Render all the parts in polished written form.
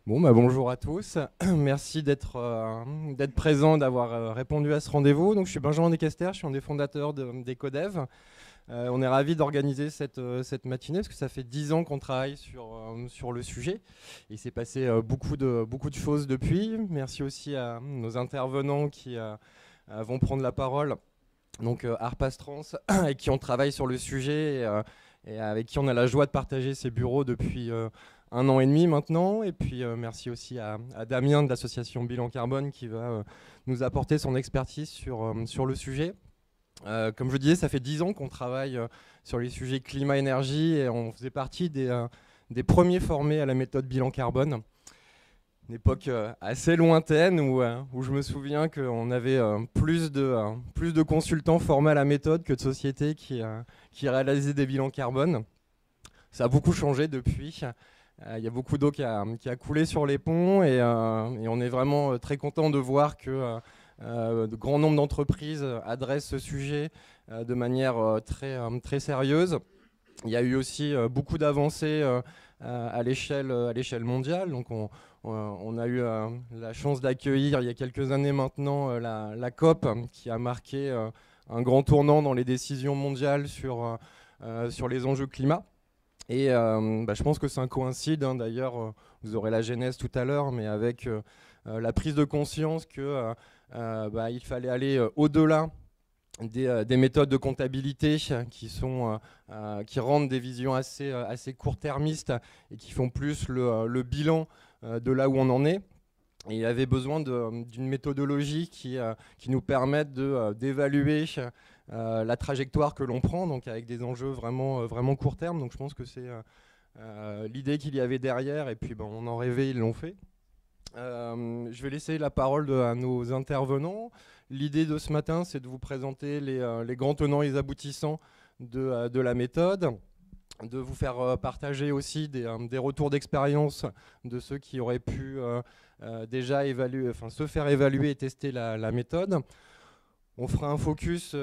Bon, bah, bonjour à tous. Merci d'être présent, d'avoir répondu à ce rendez-vous. Donc, je suis Benjamin Descaster, je suis un des fondateurs d'Ecodev. On est ravis d'organiser cette matinée parce que ça fait 10 ans qu'on travaille sur le sujet. Il s'est passé beaucoup de choses depuis. Merci aussi à nos intervenants qui vont prendre la parole. Donc, Arpastrans, avec qui on travaille sur le sujet et avec qui on a la joie de partager ces bureaux depuis 1 an et demi maintenant. Et puis merci aussi à Damien de l'association Bilan Carbone qui va nous apporter son expertise sur le sujet. Comme je disais, ça fait 10 ans qu'on travaille sur les sujets climat-énergie et on faisait partie des premiers formés à la méthode Bilan Carbone. Une époque assez lointaine où je me souviens qu'on avait plus de consultants formés à la méthode que de sociétés qui réalisaient des bilans carbone. Ça a beaucoup changé depuis. Il y a beaucoup d'eau qui a coulé sur les ponts et on est vraiment très content de voir que de grand nombre d'entreprises adressent ce sujet de manière très sérieuse. Il y a eu aussi beaucoup d'avancées à l'échelle mondiale. Donc on a eu la chance d'accueillir il y a quelques années maintenant la COP qui a marqué un grand tournant dans les décisions mondiales sur les enjeux climat. Et je pense que ça coïncide, hein, d'ailleurs, vous aurez la genèse tout à l'heure, mais avec la prise de conscience qu'il fallait aller au-delà des méthodes de comptabilité qui rendent des visions assez court-termistes et qui font plus le bilan de là où on en est. Et il y avait besoin d'une méthodologie qui nous permette d'évaluer la trajectoire que l'on prend, donc avec des enjeux vraiment court terme. Donc je pense que c'est l'idée qu'il y avait derrière, et puis on en rêvait, ils l'ont fait. Je vais laisser la parole à nos intervenants. L'idée de ce matin, c'est de vous présenter les grands tenants et les aboutissants de la méthode, de vous faire partager aussi des retours d'expérience de ceux qui auraient pu déjà se faire évaluer et tester la méthode. On fera un focus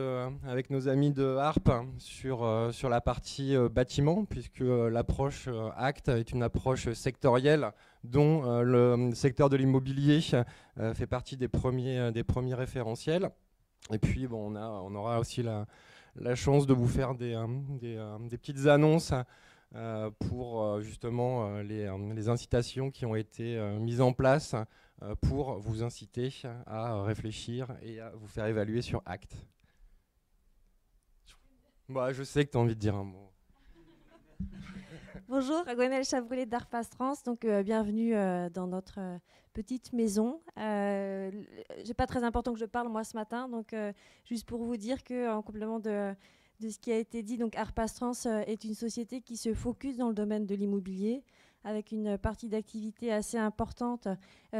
avec nos amis de Harp sur la partie bâtiment, puisque l'approche ACT est une approche sectorielle dont le secteur de l'immobilier fait partie des premiers référentiels. Et puis on aura aussi la chance de vous faire des petites annonces pour justement les incitations qui ont été mises en place pour vous inciter à réfléchir et à vous faire évaluer sur ACT. Je sais que tu as envie de dire un mot. Bonjour, Gwenelle Chavroulet d'Arpastrans, donc bienvenue dans notre petite maison. J'ai pas très important que je parle moi ce matin, donc juste pour vous dire que en complément de ce qui a été dit, donc Arpastrans est une société qui se focus dans le domaine de l'immobilier, avec une partie d'activité assez importante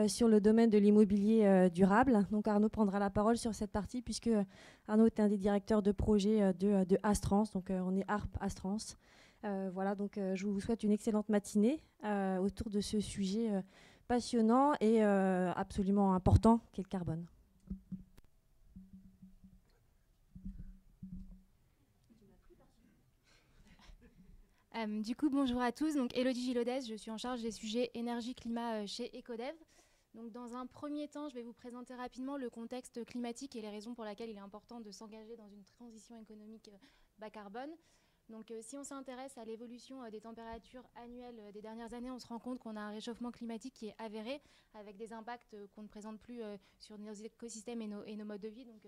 sur le domaine de l'immobilier durable. Donc Arnaud prendra la parole sur cette partie, puisque Arnaud est un des directeurs de projet de Astrans, donc on est Arp Astrans. Voilà, donc je vous souhaite une excellente matinée autour de ce sujet passionnant et absolument important qu'est le carbone. Du coup, bonjour à tous. Donc, Élodie Gilodès, je suis en charge des sujets énergie-climat chez Ecodev. Donc, dans un premier temps, je vais vous présenter rapidement le contexte climatique et les raisons pour lesquelles il est important de s'engager dans une transition économique bas carbone. Donc, si on s'intéresse à l'évolution des températures annuelles des dernières années, on se rend compte qu'on a un réchauffement climatique qui est avéré, avec des impacts qu'on ne présente plus sur nos écosystèmes et nos modes de vie. Donc,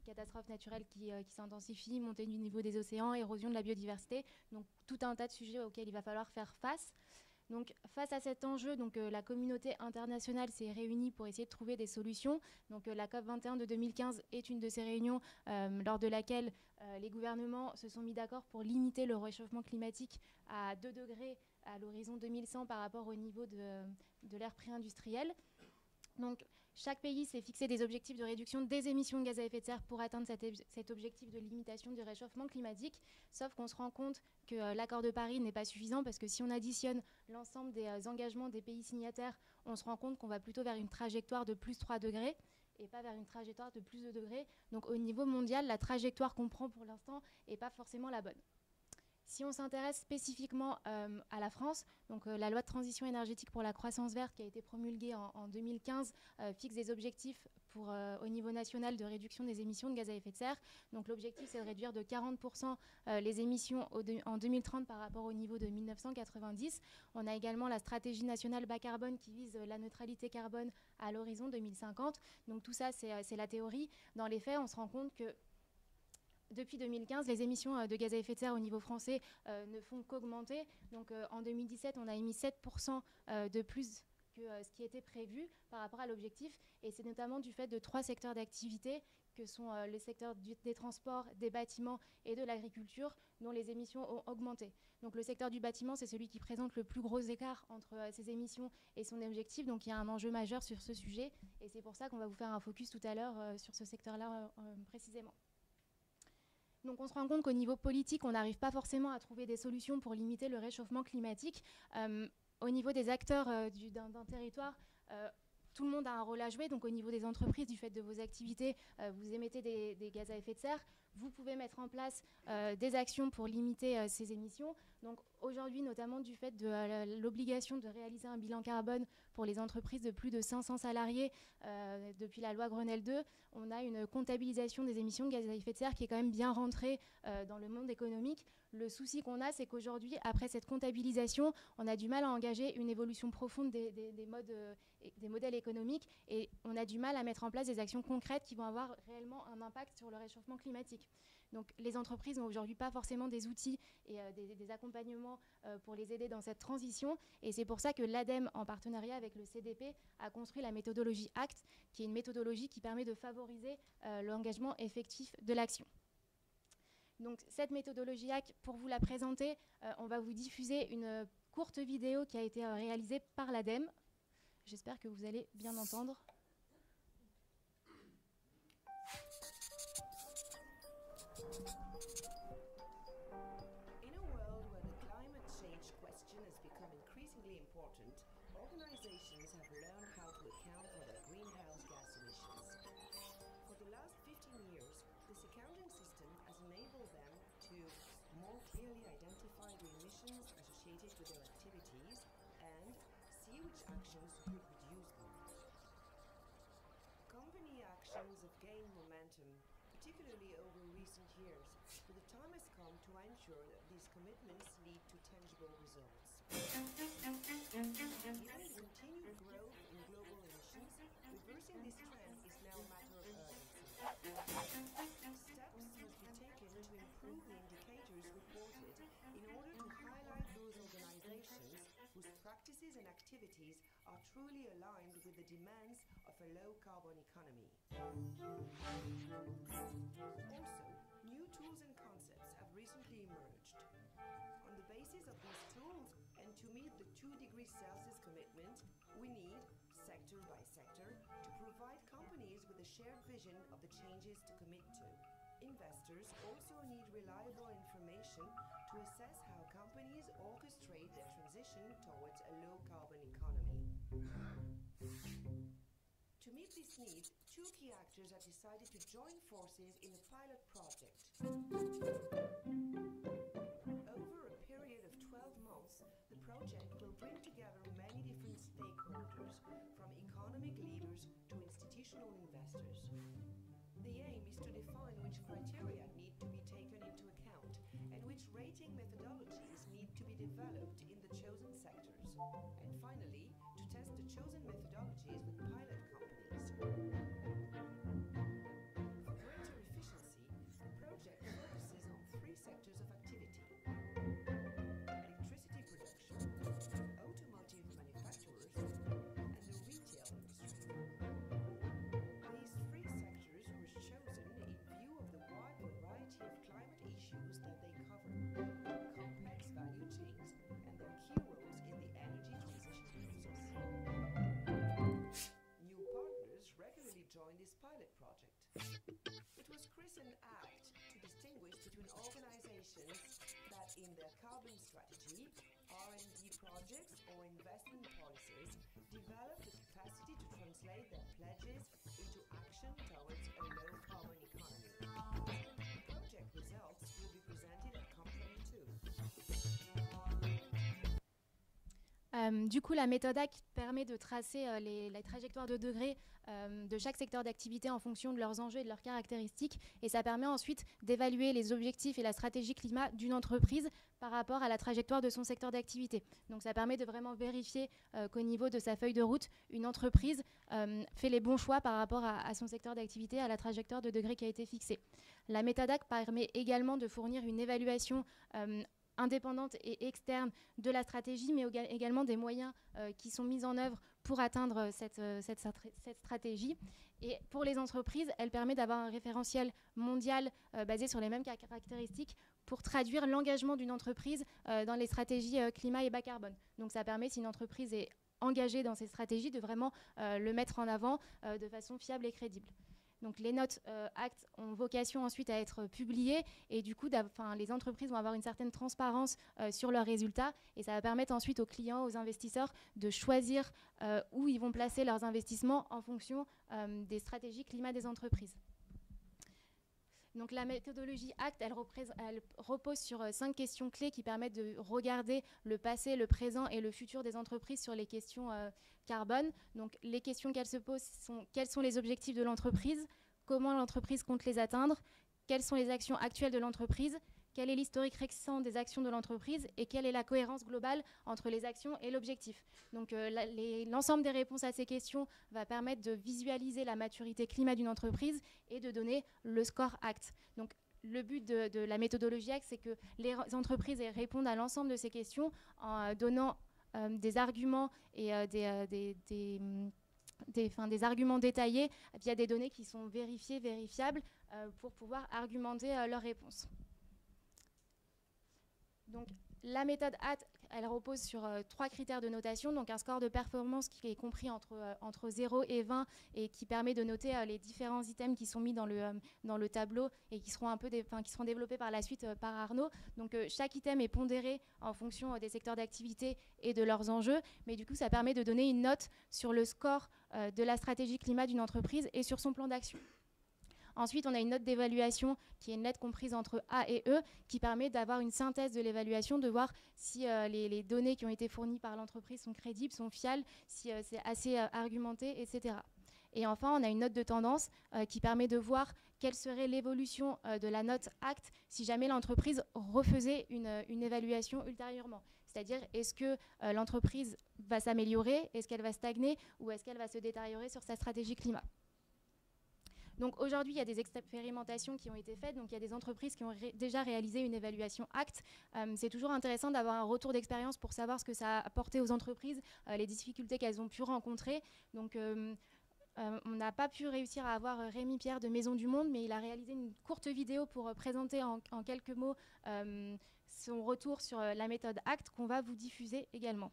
catastrophes naturelles qui s'intensifient, montée du niveau des océans, érosion de la biodiversité. Donc, tout un tas de sujets auxquels il va falloir faire face. Donc, face à cet enjeu, la communauté internationale s'est réunie pour essayer de trouver des solutions. Donc, la COP21 de 2015 est une de ces réunions lors de laquelle les gouvernements se sont mis d'accord pour limiter le réchauffement climatique à 2 degrés à l'horizon 2100 par rapport au niveau de l'ère pré-industrielle. Donc, chaque pays s'est fixé des objectifs de réduction des émissions de gaz à effet de serre pour atteindre cet objectif de limitation du réchauffement climatique. Sauf qu'on se rend compte que l'accord de Paris n'est pas suffisant, parce que si on additionne l'ensemble des engagements des pays signataires, on se rend compte qu'on va plutôt vers une trajectoire de plus 3 degrés et pas vers une trajectoire de plus 2 degrés. Donc au niveau mondial, la trajectoire qu'on prend pour l'instant n'est pas forcément la bonne. Si on s'intéresse spécifiquement à la France, donc la loi de transition énergétique pour la croissance verte qui a été promulguée en 2015 fixe des objectifs au niveau national de réduction des émissions de gaz à effet de serre. Donc l'objectif, c'est de réduire de 40% les émissions en 2030 par rapport au niveau de 1990. On a également la stratégie nationale bas carbone qui vise la neutralité carbone à l'horizon 2050. Donc tout ça, c'est la théorie. Dans les faits, on se rend compte que depuis 2015, les émissions de gaz à effet de serre au niveau français ne font qu'augmenter. Donc en 2017, on a émis 7% de plus que ce qui était prévu par rapport à l'objectif. Et c'est notamment du fait de 3 secteurs d'activité que sont les secteurs des transports, des bâtiments et de l'agriculture, dont les émissions ont augmenté. Donc le secteur du bâtiment, c'est celui qui présente le plus gros écart entre ses émissions et son objectif. Donc il y a un enjeu majeur sur ce sujet. Et c'est pour ça qu'on va vous faire un focus tout à l'heure sur ce secteur-là précisément. Donc on se rend compte qu'au niveau politique, on n'arrive pas forcément à trouver des solutions pour limiter le réchauffement climatique. Au niveau des acteurs d'un territoire, tout le monde a un rôle à jouer. Donc au niveau des entreprises, du fait de vos activités, vous émettez des gaz à effet de serre. Vous pouvez mettre en place des actions pour limiter ces émissions. Donc aujourd'hui, notamment du fait de l'obligation de réaliser un bilan carbone pour les entreprises de plus de 500 salariés depuis la loi Grenelle 2, on a une comptabilisation des émissions de gaz à effet de serre qui est quand même bien rentrée dans le monde économique. Le souci qu'on a, c'est qu'aujourd'hui, après cette comptabilisation, on a du mal à engager une évolution profonde des modèles économiques et on a du mal à mettre en place des actions concrètes qui vont avoir réellement un impact sur le réchauffement climatique. Donc les entreprises n'ont aujourd'hui pas forcément des outils et des accompagnements pour les aider dans cette transition. Et c'est pour ça que l'ADEME, en partenariat avec le CDP, a construit la méthodologie ACT, qui est une méthodologie qui permet de favoriser l'engagement effectif de l'action. Donc cette méthodologie ACT, pour vous la présenter, on va vous diffuser une courte vidéo qui a été réalisée par l'ADEME. J'espère que vous allez bien entendre. In a world where the climate change question has become increasingly important, organizations have learned how to account for their greenhouse gas emissions. For the last 15 years, this accounting system has enabled them to more clearly identify the emissions associated with their activities and see which actions could reduce them. Company actions have gained momentum, particularly over recent years, but the time has come to ensure that these commitments lead to tangible results. Given the continued growth in global emissions, reversing this trend is now a matter of urgency. Steps must be taken to improve the indicators reported in order to highlight those organizations whose practices and activities are truly aligned with the demands of a low-carbon economy. Also, new tools and concepts have recently emerged. On the basis of these tools, and to meet the 2°C commitment, we need, sector by sector, to provide companies with a shared vision of the changes to commit to. Investors also need reliable information to assess how companies orchestrate their transition towards a low-carbon economy. To meet this need, 2 key actors have decided to join forces in a pilot project. Over a period of 12 months, the project will bring together many different stakeholders, from economic leaders to institutional investors. The aim is to define which criteria need to be taken into account and which rating methodologies need to be developed in the chosen sectors. And finally, to test the chosen methodologies with pilot companies. For greater efficiency, the project focuses on 3 sectors of activity: electricity production, automotive manufacturers, and the retail industry. These 3 sectors were chosen in view of the wide variety of climate issues that they cover, complex value chains, and their key roles in the energy transition process. New partners regularly join this pilot project. It was Chris and ACT to distinguish between organizations that in their carbon strategy, R&D projects or investment policies develop the capacity to translate their pledges into action towards a low-carbon economy. Project results will be presented at COP22. Du coup, la méthode ACT permet de tracer les trajectoires de degrés de chaque secteur d'activité en fonction de leurs enjeux et de leurs caractéristiques. Et ça permet ensuite d'évaluer les objectifs et la stratégie climat d'une entreprise par rapport à la trajectoire de son secteur d'activité. Donc ça permet de vraiment vérifier qu'au niveau de sa feuille de route, une entreprise fait les bons choix par rapport à son secteur d'activité, à la trajectoire de degrés qui a été fixée. La méthode ACT permet également de fournir une évaluation indépendante et externe de la stratégie, mais également des moyens qui sont mis en œuvre pour atteindre cette stratégie. Et pour les entreprises, elle permet d'avoir un référentiel mondial basé sur les mêmes caractéristiques pour traduire l'engagement d'une entreprise dans les stratégies climat et bas carbone. Donc ça permet, si une entreprise est engagée dans ces stratégies, de vraiment le mettre en avant de façon fiable et crédible. Donc les notes ACT ont vocation ensuite à être publiées et du coup les entreprises vont avoir une certaine transparence sur leurs résultats et ça va permettre ensuite aux clients, aux investisseurs de choisir où ils vont placer leurs investissements en fonction des stratégies climat des entreprises. Donc la méthodologie ACT, elle repose sur 5 questions clés qui permettent de regarder le passé, le présent et le futur des entreprises sur les questions carbone. Donc les questions qu'elle se pose sont quels sont les objectifs de l'entreprise, comment l'entreprise compte les atteindre, quelles sont les actions actuelles de l'entreprise, quel est l'historique récent des actions de l'entreprise et quelle est la cohérence globale entre les actions et l'objectif. Donc l'ensemble des réponses à ces questions va permettre de visualiser la maturité climat d'une entreprise et de donner le score ACT. Donc le but de la méthodologie ACT, c'est que les entreprises répondent à l'ensemble de ces questions en donnant des arguments et des arguments détaillés via des données qui sont vérifiées, vérifiables pour pouvoir argumenter leurs réponses. Donc, la méthode ACT, elle repose sur 3 critères de notation, donc un score de performance qui est compris entre 0 et 20 et qui permet de noter les différents items qui sont mis dans le tableau et qui seront qui seront développés par la suite par Arnaud. Donc chaque item est pondéré en fonction des secteurs d'activité et de leurs enjeux, mais du coup ça permet de donner une note sur le score de la stratégie climat d'une entreprise et sur son plan d'action. Ensuite, on a une note d'évaluation qui est une lettre comprise entre A et E qui permet d'avoir une synthèse de l'évaluation, de voir si les données qui ont été fournies par l'entreprise sont crédibles, sont fiables, si c'est assez argumenté, etc. Et enfin, on a une note de tendance qui permet de voir quelle serait l'évolution de la note ACT si jamais l'entreprise refaisait une évaluation ultérieurement. C'est-à-dire, est-ce que l'entreprise va s'améliorer, est-ce qu'elle va stagner ou est-ce qu'elle va se détériorer sur sa stratégie climat. Donc aujourd'hui, il y a des expérimentations qui ont été faites. Donc il y a des entreprises qui ont déjà réalisé une évaluation ACT. C'est toujours intéressant d'avoir un retour d'expérience pour savoir ce que ça a apporté aux entreprises, les difficultés qu'elles ont pu rencontrer. Donc on n'a pas pu réussir à avoir Rémi Pierre de Maison du Monde, mais il a réalisé une courte vidéo pour présenter en quelques mots son retour sur la méthode ACT qu'on va vous diffuser également.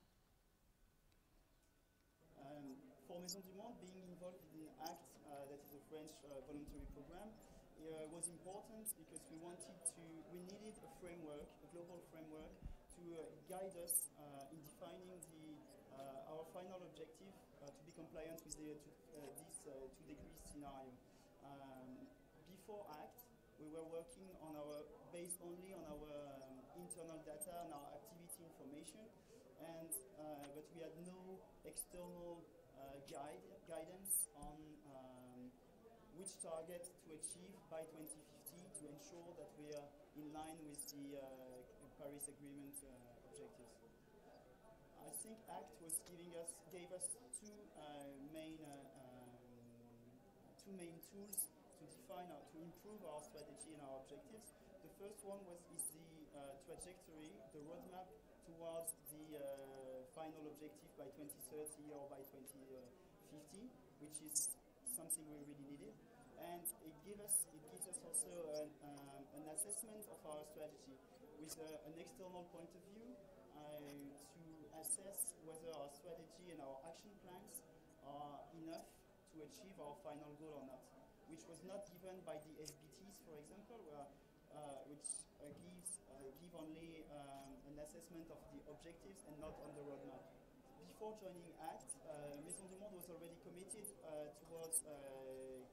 For Maison du Monde, being involved in ACT, that is a French voluntary program, was important because we needed a framework, a global framework, to guide us in defining our final objective to be compliant with this 2-degree scenario. Before ACT, we were working based only on our internal data and our activity information, but we had no external guidance on which target to achieve by 2050 to ensure that we are in line with the Paris Agreement objectives. I think ACT gave us two main tools to improve our strategy and our objectives. The first one is the trajectory, the roadmap towards the final objective by 2030 or by 2050, which is something we really needed. And it gives us also an assessment of our strategy with an external point of view to assess whether our strategy and our action plans are enough to achieve our final goal or not, which was not given by the SBTs, for example, which give only an assessment of the objectives and not on the roadmap. Before joining ACT, Maison du Monde was already committed towards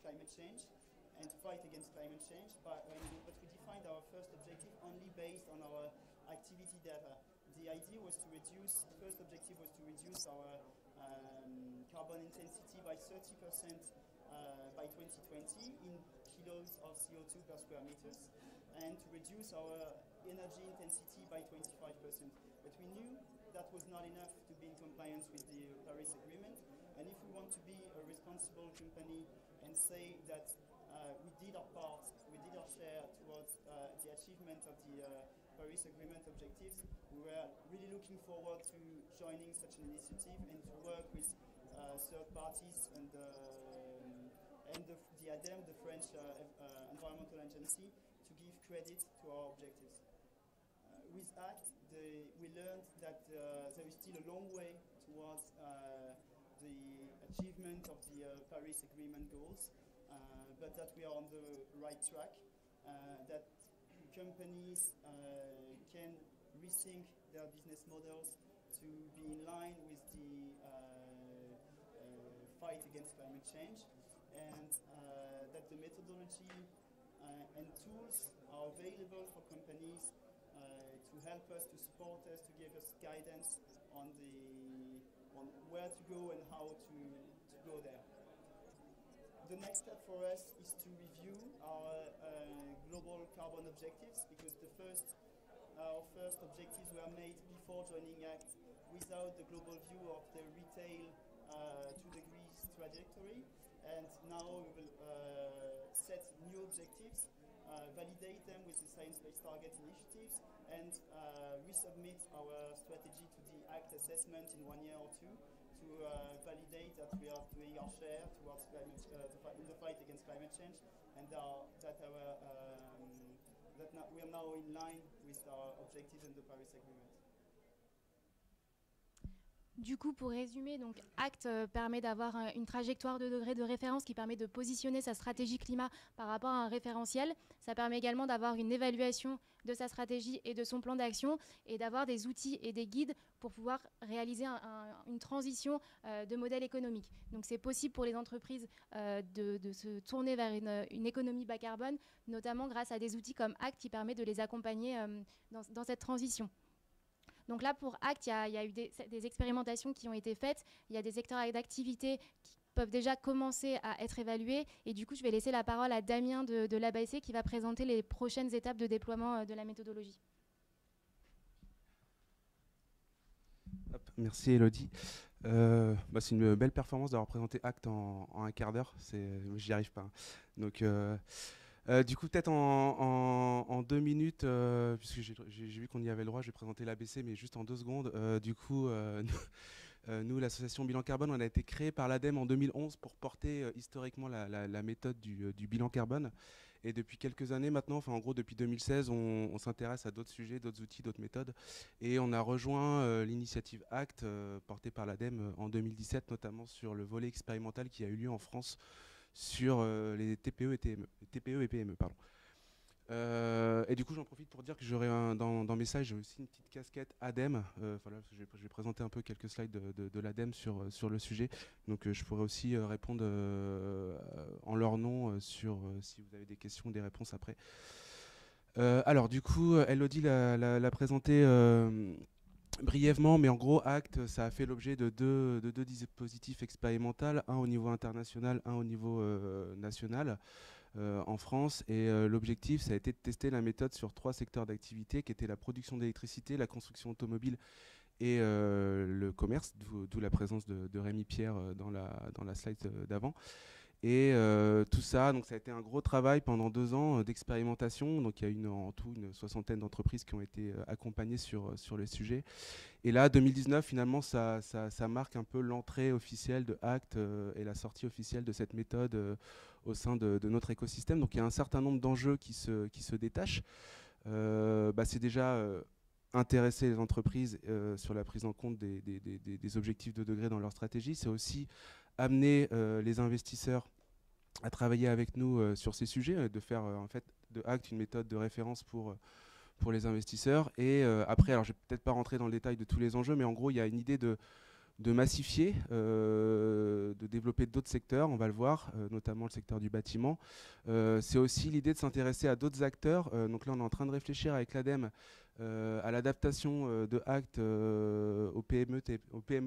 climate change and to fight against climate change, but we defined our first objective only based on our activity data. the idea was to reduce, the first objective was to reduce our carbon intensity by 30% by 2020 in kilos of CO2 per square meters, and to reduce our energy intensity by 25%. But we knew that was not enough to be in compliance with the Paris Agreement, and if we want to be a responsible company and say that we did our part, we did our share towards the achievement of the Paris Agreement objectives, we were really looking forward to joining such an initiative and to work with third parties and the ADEME, the French Environmental Agency, to give credit to our objectives. With ACT, we learned that there is still a long way towards the achievement of the Paris Agreement goals, but that we are on the right track, that companies can rethink their business models to be in line with the fight against climate change, and that the methodology and tools are available for companies to help us, to support us, to give us guidance on where to go and how to go there. The next step for us is to review our global carbon objectives, because our first objectives were made before joining ACT without the global view of the retail 2 degrees trajectory, and now we will set new objectives, validate them with the Science-Based Target initiatives, and resubmit our strategy to the ACT assessment in 1 year or 2 to validate that we are doing our share towards in the fight against climate change, and that we are now in line with our objectives in the Paris Agreement. Du coup, pour résumer, donc ACT permet d'avoir une trajectoire de degrés de référence qui permet de positionner sa stratégie climat par rapport à un référentiel. Ça permet également d'avoir une évaluation de sa stratégie et de son plan d'action, et d'avoir des outils et des guides pour pouvoir réaliser une transition de modèle économique. Donc c'est possible pour les entreprises de se tourner vers une économie bas carbone, notamment grâce à des outils comme ACT qui permet de les accompagner dans cette transition. Donc là, pour ACT, il y a eu des expérimentations qui ont été faites. Il y a des secteurs d'activité qui peuvent déjà commencer à être évalués. Et du coup, je vais laisser la parole à Damien de l'ABC qui va présenter les prochaines étapes de déploiement de la méthodologie. Hop, merci Elodie. C'est une belle performance d'avoir présenté ACT en un quart d'heure. J'y arrive pas. Hein. Donc... du coup, peut-être en 2 minutes, puisque j'ai vu qu'on y avait le droit, je vais présenter l'ABC, mais juste en 2 secondes. Du coup, nous, l'association Bilan Carbone, on a été créée par l'ADEME en 2011 pour porter historiquement la méthode du bilan carbone. Et depuis quelques années maintenant, enfin en gros depuis 2016, on s'intéresse à d'autres sujets, d'autres outils, d'autres méthodes. Et on a rejoint l'initiative ACT, portée par l'ADEME en 2017, notamment sur le volet expérimental qui a eu lieu en France sur les TPE et PME. Pardon. Et du coup, j'en profite pour dire que j'aurai dans mes slides, j'ai aussi une petite casquette ADEME. Voilà, je vais présenter un peu quelques slides de l'ADEME sur le sujet. Donc, je pourrais aussi répondre en leur nom si vous avez des questions ou des réponses après. Alors, du coup, Elodie l'a présenté brièvement, mais en gros, ACT, ça a fait l'objet de deux dispositifs expérimentaux, un au niveau international, un au niveau national en France. Et l'objectif, ça a été de tester la méthode sur 3 secteurs d'activité, qui étaient la production d'électricité, la construction automobile et le commerce, d'où la présence de Rémi Pierre dans la slide d'avant. Et tout ça, donc ça a été un gros travail pendant 2 ans d'expérimentation. Donc il y a en tout une 60aine d'entreprises qui ont été accompagnées sur le sujet. Et là, 2019, finalement, ça marque un peu l'entrée officielle de ACT et la sortie officielle de cette méthode au sein de notre écosystème. Donc il y a un certain nombre d'enjeux qui se détachent. C'est déjà intéresser les entreprises sur la prise en compte des objectifs de degré dans leur stratégie. C'est aussi amener les investisseurs à travailler avec nous sur ces sujets, de faire en fait de ACT une méthode de référence pour les investisseurs. Et après, alors je vais peut-être pas rentrer dans le détail de tous les enjeux, mais en gros, il y a une idée de massifier, de développer d'autres secteurs, on va le voir, notamment le secteur du bâtiment. C'est aussi l'idée de s'intéresser à d'autres acteurs. Donc là, on est en train de réfléchir avec l'ADEME à l'adaptation de Act aux PME,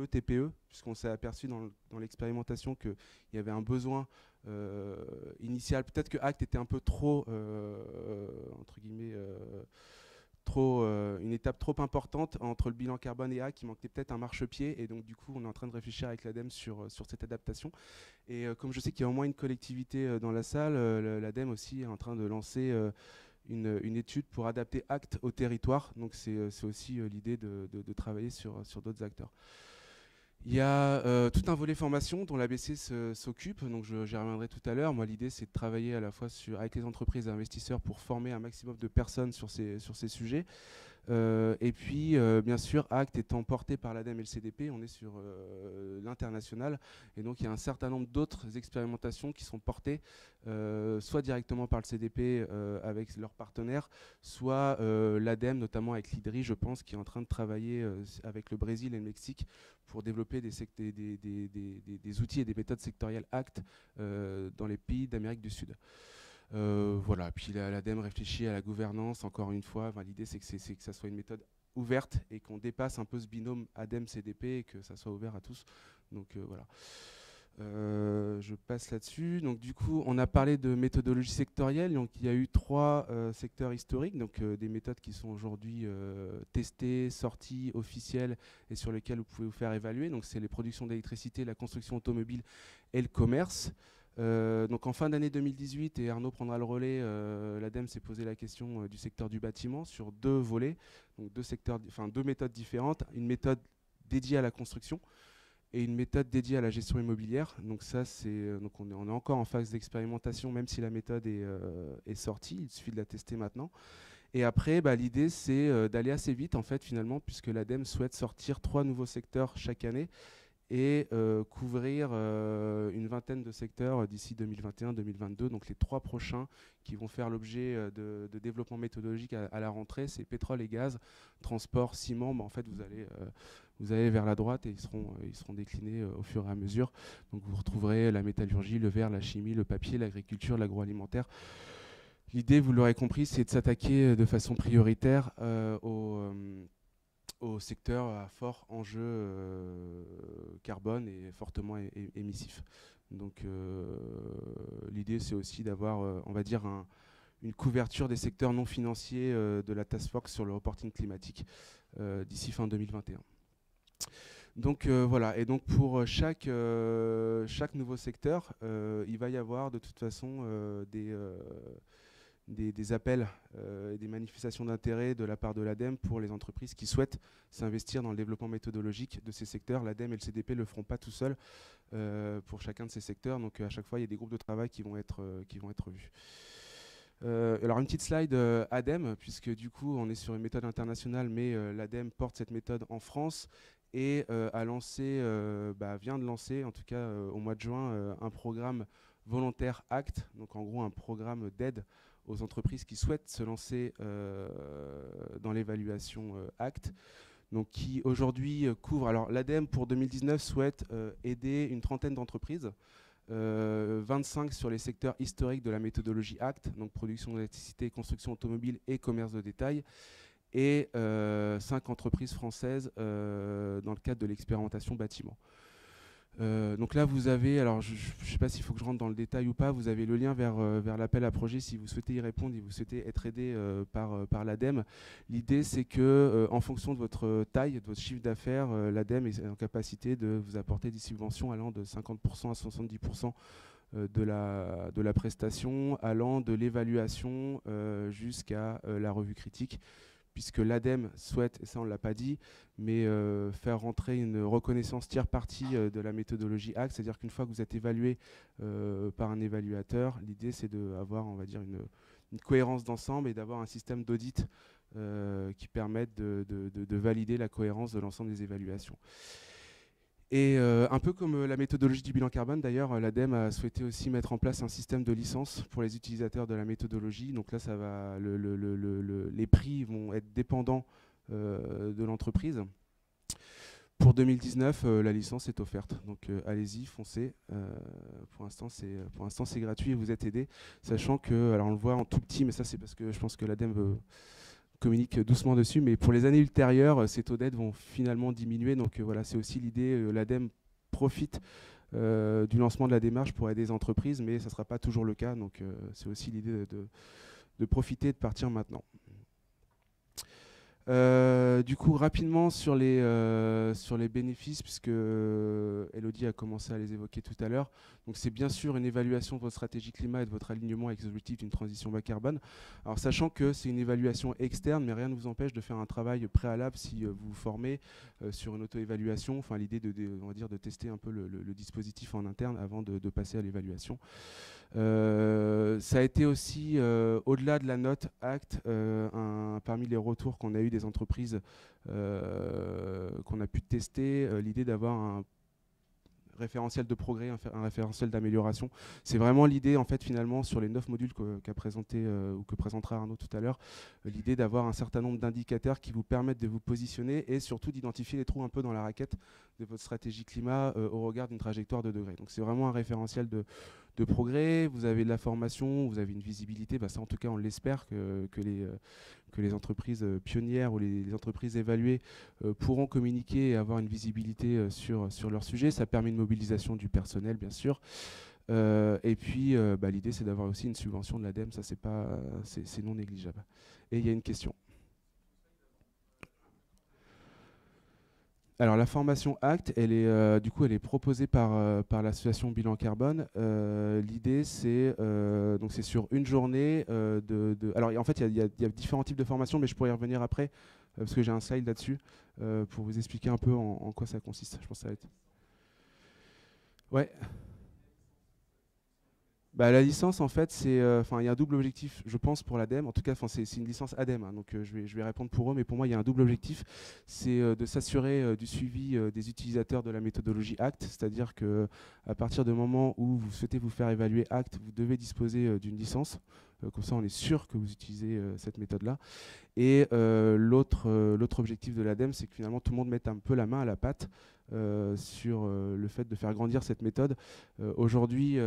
TPE, puisqu'on s'est aperçu dans l'expérimentation qu'il y avait un besoin initial. Peut-être que Act était un peu trop, entre guillemets, une étape trop importante entre le bilan carbone et Act, qui manquait peut-être un marchepied, et donc du coup on est en train de réfléchir avec l'ADEME sur cette adaptation. Et comme je sais qu'il y a au moins une collectivité dans la salle, l'ADEME aussi est en train de lancer une étude pour adapter Act au territoire, donc c'est aussi l'idée de travailler sur d'autres acteurs. Il y a tout un volet formation dont l'ABC s'occupe, donc j'y reviendrai tout à l'heure. Moi, l'idée, c'est de travailler à la fois avec les entreprises et investisseurs pour former un maximum de personnes sur ces sujets. Et puis, bien sûr, Act étant porté par l'ADEME et le CDP, on est sur l'international. Et donc, il y a un certain nombre d'autres expérimentations qui sont portées, soit directement par le CDP avec leurs partenaires, soit l'ADEME, notamment avec l'IDRI, je pense, qui est en train de travailler avec le Brésil et le Mexique pour développer des outils et des méthodes sectorielles Act dans les pays d'Amérique du Sud. Voilà, puis l'ADEME réfléchit à la gouvernance, encore une fois, l'idée c'est que ça soit une méthode ouverte et qu'on dépasse un peu ce binôme ADEME-CDP et que ça soit ouvert à tous. Donc voilà. Je passe là-dessus. Donc du coup, on a parlé de méthodologie sectorielle. Donc il y a eu 3 secteurs historiques, donc des méthodes qui sont aujourd'hui testées, sorties, officielles et sur lesquelles vous pouvez vous faire évaluer. Donc c'est les productions d'électricité, la construction automobile et le commerce. Donc en fin d'année 2018, et Arnaud prendra le relais, l'ADEME s'est posé la question du secteur du bâtiment sur 2 volets, donc 2 méthodes différentes, une méthode dédiée à la construction et une méthode dédiée à la gestion immobilière. Donc ça, donc on est encore en phase d'expérimentation, même si la méthode est sortie, il suffit de la tester maintenant. Et après, l'idée, c'est d'aller assez vite, en fait, finalement, puisque l'ADEME souhaite sortir 3 nouveaux secteurs chaque année et couvrir une vingtaine de secteurs d'ici 2021-2022. Donc les 3 prochains qui vont faire l'objet de développement méthodologique à la rentrée, c'est pétrole et gaz, transport, ciment. En fait, vous allez vers la droite et ils seront déclinés au fur et à mesure. Donc vous retrouverez la métallurgie, le verre, la chimie, le papier, l'agriculture, l'agroalimentaire. L'idée, vous l'aurez compris, c'est de s'attaquer de façon prioritaire au secteur à fort enjeu carbone et fortement émissif. Donc l'idée, c'est aussi d'avoir, on va dire, une couverture des secteurs non financiers de la Task Force sur le reporting climatique d'ici fin 2021. Donc voilà, et donc pour chaque nouveau secteur, il va y avoir de toute façon des appels et des manifestations d'intérêt de la part de l'ADEME pour les entreprises qui souhaitent s'investir dans le développement méthodologique de ces secteurs. L'ADEME et le CDP ne le feront pas tout seuls pour chacun de ces secteurs, donc à chaque fois il y a des groupes de travail qui vont être vus. Alors une petite slide ADEME, puisque du coup on est sur une méthode internationale, mais l'ADEME porte cette méthode en France et vient de lancer, en tout cas au mois de juin, un programme volontaire ACT, donc en gros un programme d'aide aux entreprises qui souhaitent se lancer dans l'évaluation ACT, donc qui aujourd'hui couvre, alors l'ADEME pour 2019 souhaite aider une trentaine d'entreprises, 25 sur les secteurs historiques de la méthodologie ACT, donc production d'électricité, construction automobile et commerce de détail, et 5 entreprises françaises dans le cadre de l'expérimentation bâtiment. Donc là, vous avez, alors je ne sais pas s'il faut que je rentre dans le détail ou pas, vous avez le lien vers l'appel à projet si vous souhaitez y répondre et vous souhaitez être aidé par l'ADEME. L'idée, c'est que en fonction de votre taille, de votre chiffre d'affaires, l'ADEME est en capacité de vous apporter des subventions allant de 50% à 70% de la prestation, allant de l'évaluation jusqu'à la revue critique, puisque l'ADEME souhaite, et ça on ne l'a pas dit, mais faire rentrer une reconnaissance tiers-partie de la méthodologie ACT, c'est-à-dire qu'une fois que vous êtes évalué par un évaluateur, l'idée c'est d'avoir, on va dire, une cohérence d'ensemble et d'avoir un système d'audit qui permette de valider la cohérence de l'ensemble des évaluations. Et un peu comme la méthodologie du bilan carbone, d'ailleurs, l'ADEME a souhaité aussi mettre en place un système de licence pour les utilisateurs de la méthodologie. Donc là, ça va, les prix vont être dépendants de l'entreprise. Pour 2019, la licence est offerte. Donc allez-y, foncez. Pour l'instant, c'est gratuit et vous êtes aidés. Sachant que, alors on le voit en tout petit, mais ça c'est parce que je pense que l'ADEME communique doucement dessus, mais pour les années ultérieures, ces taux d'aide vont finalement diminuer. Donc voilà, c'est aussi l'idée, l'ADEME profite du lancement de la démarche pour aider les entreprises, mais ça ne sera pas toujours le cas. Donc c'est aussi l'idée de profiter et de partir maintenant. Du coup, rapidement sur les bénéfices, puisque Elodie a commencé à les évoquer tout à l'heure. Donc c'est bien sûr une évaluation de votre stratégie climat et de votre alignement avec les objectifs d'une transition bas carbone. Alors sachant que c'est une évaluation externe, mais rien ne vous empêche de faire un travail préalable si vous vous formez sur une auto-évaluation. Enfin, l'idée on va dire de tester un peu le dispositif en interne avant de passer à l'évaluation. Ça a été aussi, au-delà de la note ACT, parmi les retours qu'on a eu des entreprises qu'on a pu tester, l'idée d'avoir un référentiel de progrès, un référentiel d'amélioration. C'est vraiment l'idée, en fait, finalement, sur les 9 modules qu'a présenté ou que présentera Arnaud tout à l'heure, l'idée d'avoir un certain nombre d'indicateurs qui vous permettent de vous positionner et surtout d'identifier les trous un peu dans la raquette de votre stratégie climat au regard d'une trajectoire de degrés. Donc c'est vraiment un référentiel de progrès. Vous avez de la formation, vous avez une visibilité, ça en tout cas on l'espère que les entreprises pionnières ou les entreprises évaluées pourront communiquer et avoir une visibilité sur leur sujet. Ça permet une mobilisation du personnel, bien sûr. Et puis, l'idée, c'est d'avoir aussi une subvention de l'ADEME. Ça, c'est non négligeable. Et il y a une question. Alors la formation ACT, elle est proposée par l'association Bilan Carbone. L'idée, c'est sur une journée alors en fait, il y a différents types de formations, mais je pourrais y revenir après parce que j'ai un slide là-dessus pour vous expliquer un peu en quoi ça consiste. Je pense que ça va être. Ouais. La licence, en fait, il y a un double objectif, je pense, pour l'ADEME. En tout cas, c'est une licence ADEME, hein, donc je vais répondre pour eux, mais pour moi, il y a un double objectif. C'est de s'assurer du suivi des utilisateurs de la méthodologie ACT, c'est-à-dire qu'à partir du moment où vous souhaitez vous faire évaluer ACT, vous devez disposer d'une licence. Comme ça, on est sûr que vous utilisez cette méthode-là. Et l'autre objectif de l'ADEME, c'est que finalement, tout le monde mette un peu la main à la pâte sur le fait de faire grandir cette méthode. Aujourd'hui,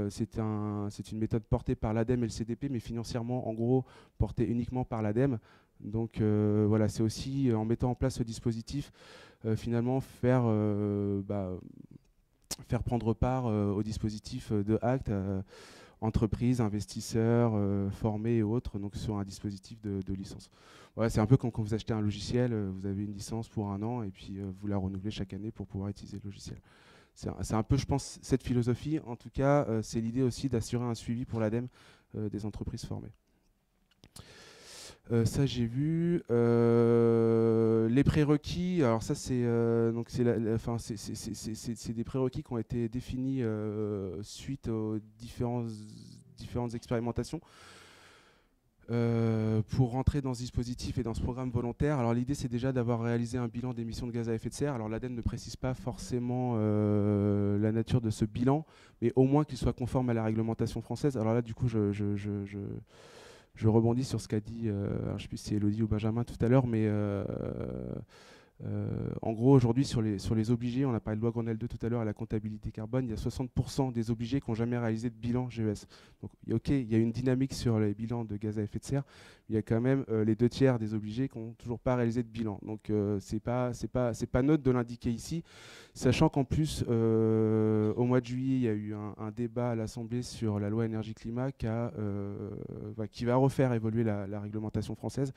c'est une méthode portée par l'ADEME et le CDP, mais financièrement, en gros, portée uniquement par l'ADEME. Donc voilà, c'est aussi en mettant en place ce dispositif, finalement, faire prendre part au dispositif de ACT, entreprises, investisseurs, formés et autres, donc sur un dispositif de licence. Voilà, c'est un peu comme quand vous achetez un logiciel, vous avez une licence pour 1 an et puis vous la renouvelez chaque année pour pouvoir utiliser le logiciel. C'est un peu, je pense, cette philosophie. En tout cas, c'est l'idée aussi d'assurer un suivi pour l'ADEME des entreprises formées. Ça, j'ai vu. Les prérequis, alors ça, c'est des prérequis qui ont été définis suite aux différentes expérimentations. Pour rentrer dans ce dispositif et dans ce programme volontaire, alors l'idée c'est déjà d'avoir réalisé un bilan d'émissions de gaz à effet de serre. Alors l'ADEME ne précise pas forcément la nature de ce bilan, mais au moins qu'il soit conforme à la réglementation française. Alors là, du coup, je rebondis sur ce qu'a dit, alors je ne sais plus si c'est Elodie ou Benjamin tout à l'heure, mais en gros, aujourd'hui, sur les obligés, on a parlé de loi Grenelle 2 tout à l'heure à la comptabilité carbone, il y a 60% des obligés qui n'ont jamais réalisé de bilan GES. Donc, ok, il y a une dynamique sur les bilans de gaz à effet de serre, il y a quand même les 2/3 des obligés qui n'ont toujours pas réalisé de bilan. Donc, c'est pas neutre de l'indiquer ici, sachant qu'en plus, au mois de juillet, il y a eu un débat à l'Assemblée sur la loi énergie-climat qui va refaire évoluer la réglementation française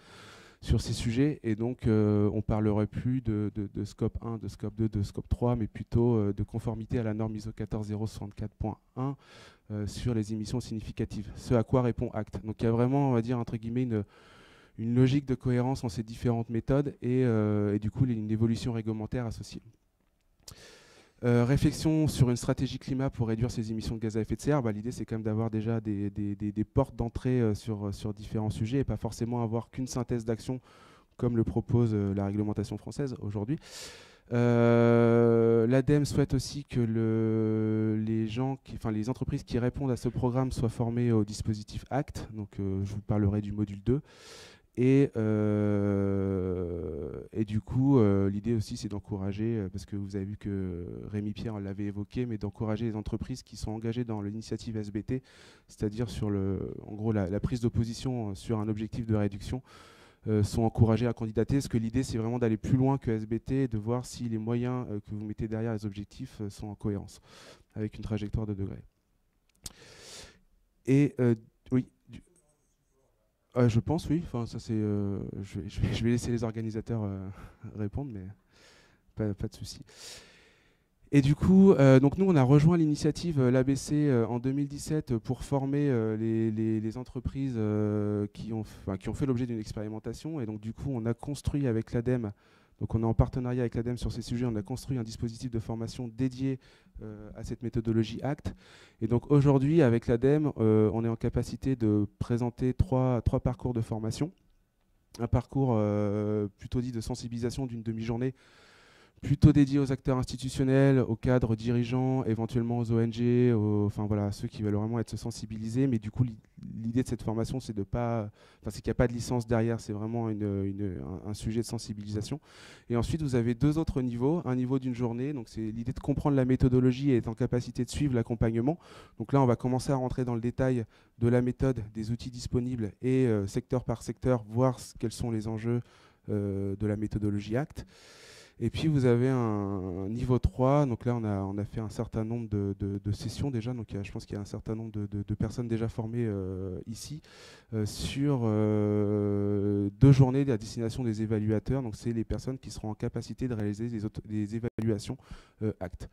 sur ces sujets, et donc on ne parlerait plus de scope 1, de scope 2, de scope 3, mais plutôt de conformité à la norme ISO 14064.1 sur les émissions significatives, ce à quoi répond ACT. Donc il y a vraiment, on va dire, entre guillemets, une logique de cohérence en ces différentes méthodes et du coup une évolution réglementaire associée. Réflexion sur une stratégie climat pour réduire ses émissions de gaz à effet de serre. L'idée, c'est quand même d'avoir déjà des portes d'entrée sur différents sujets et pas forcément avoir qu'une synthèse d'action comme le propose la réglementation française aujourd'hui. L'ADEME souhaite aussi que les entreprises qui répondent à ce programme soient formées au dispositif ACT. Donc, je vous parlerai du module 2. Et du coup, l'idée aussi, c'est d'encourager, parce que vous avez vu que Rémi Pierre l'avait évoqué, mais d'encourager les entreprises qui sont engagées dans l'initiative SBT, c'est-à-dire sur en gros la prise d'opposition sur un objectif de réduction, sont encouragés à candidater. Parce que l'idée, c'est vraiment d'aller plus loin que SBT et de voir si les moyens que vous mettez derrière les objectifs sont en cohérence avec une trajectoire de degrés. Et oui, je pense, oui. Enfin, ça, je vais laisser les organisateurs répondre, mais pas de souci. Et du coup, donc nous, on a rejoint l'initiative l'ABC en 2017 pour former les entreprises qui ont fait l'objet d'une expérimentation. Et donc, du coup, on a construit avec l'ADEME, donc on est en partenariat avec l'ADEME sur ces sujets, on a construit un dispositif de formation dédié à cette méthodologie ACT. Et donc, aujourd'hui, avec l'ADEME, on est en capacité de présenter trois parcours de formation. Un parcours plutôt dit de sensibilisation d'une demi-journée, plutôt dédié aux acteurs institutionnels, aux cadres dirigeants, éventuellement aux ONG, enfin voilà, ceux qui veulent vraiment être sensibilisés. Mais du coup, l'idée de cette formation, c'est qu'il n'y a pas de licence derrière, c'est vraiment un sujet de sensibilisation. Et ensuite, vous avez deux autres niveaux. Un niveau d'une journée, donc c'est l'idée de comprendre la méthodologie et être en capacité de suivre l'accompagnement. Donc là, on va commencer à rentrer dans le détail de la méthode, des outils disponibles et secteur par secteur, voir quels sont les enjeux de la méthodologie ACT. Et puis vous avez un niveau 3, donc là on a fait un certain nombre de sessions déjà, donc je pense qu'il y a un certain nombre de personnes déjà formées ici sur 2 journées à destination des évaluateurs, donc c'est les personnes qui seront en capacité de réaliser des évaluations ACT.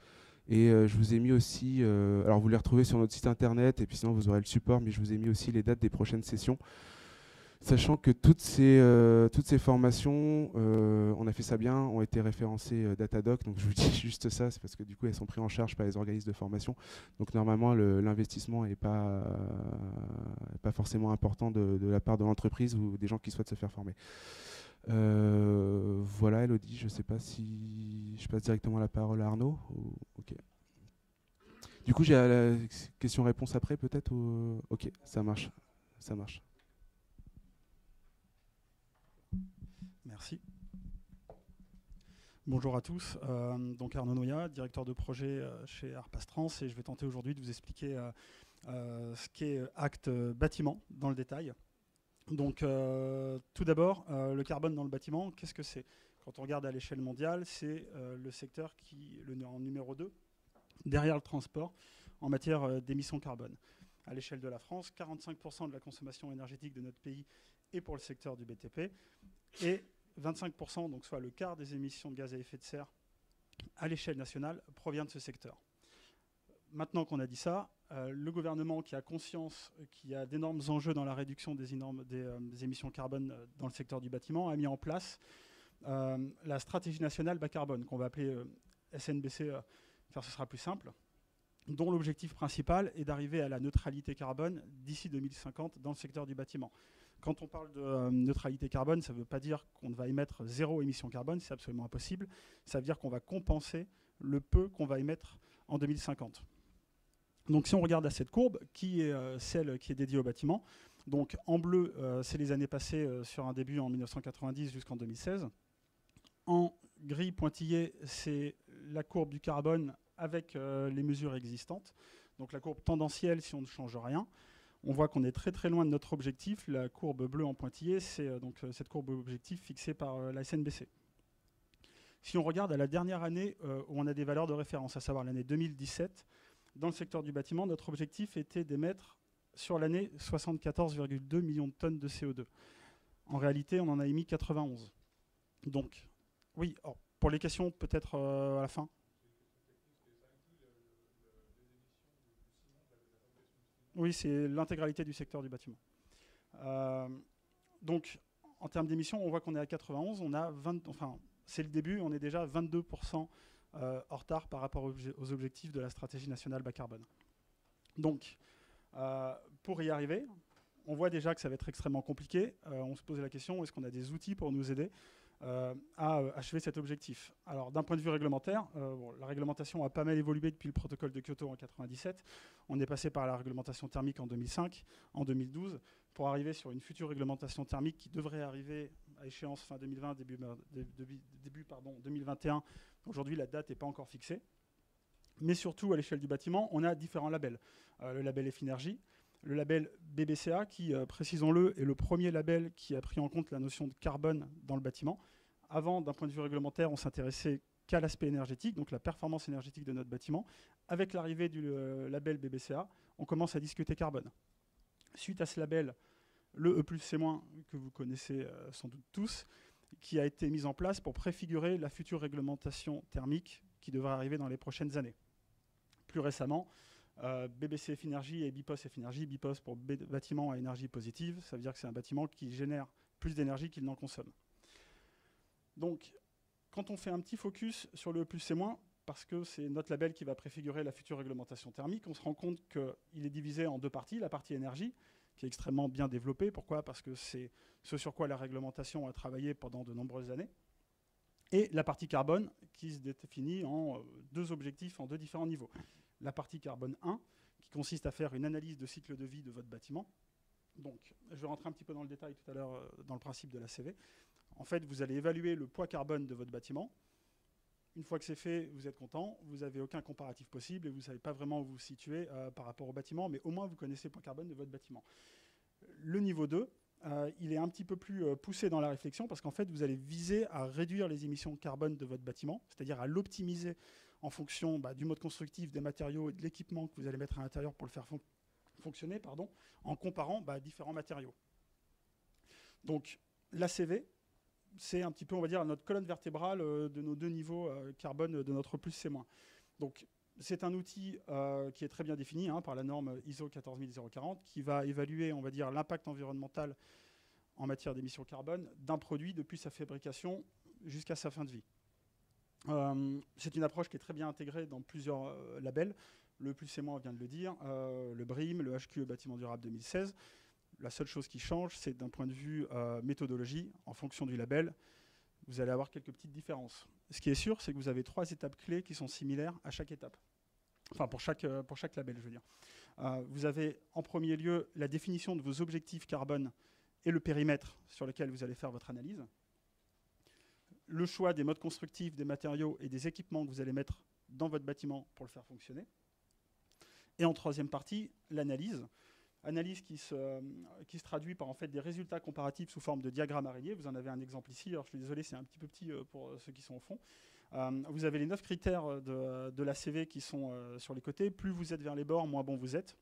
Et je vous ai mis aussi, alors vous les retrouvez sur notre site internet et puis sinon vous aurez le support, mais je vous ai mis aussi les dates des prochaines sessions. Sachant que toutes ces formations, on a fait ça bien, ont été référencées Datadoc. Donc je vous dis juste ça, c'est parce que du coup elles sont prises en charge par les organismes de formation. Donc normalement l'investissement n'est pas forcément important de la part de l'entreprise ou des gens qui souhaitent se faire former. Voilà, Elodie, je ne sais pas si je passe directement la parole à Arnaud. Ok. Du coup j'ai la question-réponse après peut-être ou... Ok, ça marche. Merci. Bonjour à tous. Donc Arnaud Noya, directeur de projet chez Arpastrans, et je vais tenter aujourd'hui de vous expliquer ce qu'est ACT bâtiment dans le détail. Donc tout d'abord, le carbone dans le bâtiment, qu'est-ce que c'est? Quand on regarde à l'échelle mondiale, c'est le secteur en numéro 2, derrière le transport, en matière d'émissions carbone. À l'échelle de la France, 45% de la consommation énergétique de notre pays est pour le secteur du BTP, et 25%, donc soit le quart des émissions de gaz à effet de serre à l'échelle nationale, provient de ce secteur. Maintenant qu'on a dit ça, le gouvernement qui a conscience qu'il y a d'énormes enjeux dans la réduction des émissions carbone dans le secteur du bâtiment a mis en place la stratégie nationale bas carbone, qu'on va appeler SNBC, ce sera plus simple, dont l'objectif principal est d'arriver à la neutralité carbone d'ici 2050 dans le secteur du bâtiment. Quand on parle de neutralité carbone, ça ne veut pas dire qu'on va émettre 0 émission carbone, c'est absolument impossible. Ça veut dire qu'on va compenser le peu qu'on va émettre en 2050. Donc si on regarde à cette courbe, qui est celle qui est dédiée au bâtiment, donc en bleu, c'est les années passées sur un début en 1990 jusqu'en 2016. En gris pointillé, c'est la courbe du carbone avec les mesures existantes. Donc la courbe tendancielle si on ne change rien. On voit qu'on est très très loin de notre objectif. La courbe bleue en pointillé, c'est donc cette courbe objectif fixée par la SNBC. Si on regarde à la dernière année où on a des valeurs de référence, à savoir l'année 2017, dans le secteur du bâtiment, notre objectif était d'émettre sur l'année 74,2 millions de tonnes de CO2. En réalité, on en a émis 91. Donc, oui, pour les questions peut-être à la fin. Oui, c'est l'intégralité du secteur du bâtiment. Donc, en termes d'émissions, on voit qu'on est à 91. On a c'est le début, on est déjà à 22% en retard par rapport aux objectifs de la stratégie nationale bas carbone. Donc, pour y arriver, on voit déjà que ça va être extrêmement compliqué. On se pose la question, est-ce qu'on a des outils pour nous aider à achever cet objectif? Alors d'un point de vue réglementaire, la réglementation a pas mal évolué depuis le protocole de Kyoto en 1997. On est passé par la réglementation thermique en 2005, en 2012, pour arriver sur une future réglementation thermique qui devrait arriver à échéance fin 2020, début 2021. Aujourd'hui, la date n'est pas encore fixée. Mais surtout, à l'échelle du bâtiment, on a différents labels. Le label F-Energy, le label BBCA, qui, précisons-le, est le premier label qui a pris en compte la notion de carbone dans le bâtiment. Avant, d'un point de vue réglementaire, on s'intéressait qu'à l'aspect énergétique, donc la performance énergétique de notre bâtiment. Avec l'arrivée du label BBCA, on commence à discuter carbone. Suite à ce label, le E+C-, que vous connaissez sans doute tous, qui a été mis en place pour préfigurer la future réglementation thermique qui devrait arriver dans les prochaines années. Plus récemment, BBC F-Energy et BIPOS F-Energy, BIPOS pour bâtiment à énergie positive, ça veut dire que c'est un bâtiment qui génère plus d'énergie qu'il n'en consomme. Donc, quand on fait un petit focus sur le E+C-, parce que c'est notre label qui va préfigurer la future réglementation thermique, on se rend compte qu'il est divisé en deux parties. La partie énergie, qui est extrêmement bien développée. Pourquoi ? Parce que c'est ce sur quoi la réglementation a travaillé pendant de nombreuses années. Et la partie carbone, qui se définit en deux objectifs, en deux différents niveaux. La partie carbone 1, qui consiste à faire une analyse de cycle de vie de votre bâtiment. Donc, je vais rentrer un petit peu dans le détail tout à l'heure dans le principe de la CV. En fait, vous allez évaluer le poids carbone de votre bâtiment. Une fois que c'est fait, vous êtes content, vous n'avez aucun comparatif possible et vous ne savez pas vraiment où vous vous situez par rapport au bâtiment, mais au moins vous connaissez le poids carbone de votre bâtiment. Le niveau 2, il est un petit peu plus poussé dans la réflexion parce qu'en fait, vous allez viser à réduire les émissions carbone de votre bâtiment, c'est-à-dire à l'optimiser en fonction du mode constructif, des matériaux et de l'équipement que vous allez mettre à l'intérieur pour le faire fonctionner, en comparant différents matériaux. Donc, l'ACV, c'est un petit peu, on va dire, notre colonne vertébrale de nos deux niveaux carbone de notre E+C-. Donc, c'est un outil qui est très bien défini par la norme ISO 14040 qui va évaluer, on va dire, l'impact environnemental en matière d'émissions carbone d'un produit depuis sa fabrication jusqu'à sa fin de vie. C'est une approche qui est très bien intégrée dans plusieurs labels. Le E+C-, on vient de le dire, le BREEAM, le HQE Bâtiment Durable 2016. La seule chose qui change, c'est d'un point de vue méthodologie, en fonction du label, vous allez avoir quelques petites différences. Ce qui est sûr, c'est que vous avez 3 étapes clés qui sont similaires à chaque étape. Enfin, pour chaque label, je veux dire. Vous avez en premier lieu la définition de vos objectifs carbone et le périmètre sur lequel vous allez faire votre analyse. Le choix des modes constructifs, des matériaux et des équipements que vous allez mettre dans votre bâtiment pour le faire fonctionner. Et en troisième partie, l'analyse. Analyse qui se traduit par en fait des résultats comparatifs sous forme de diagramme araignée. Vous en avez un exemple ici. Alors je suis désolé, c'est un petit peu petit pour ceux qui sont au fond. Vous avez les 9 critères de la CV qui sont sur les côtés. Plus vous êtes vers les bords, moins bon vous êtes.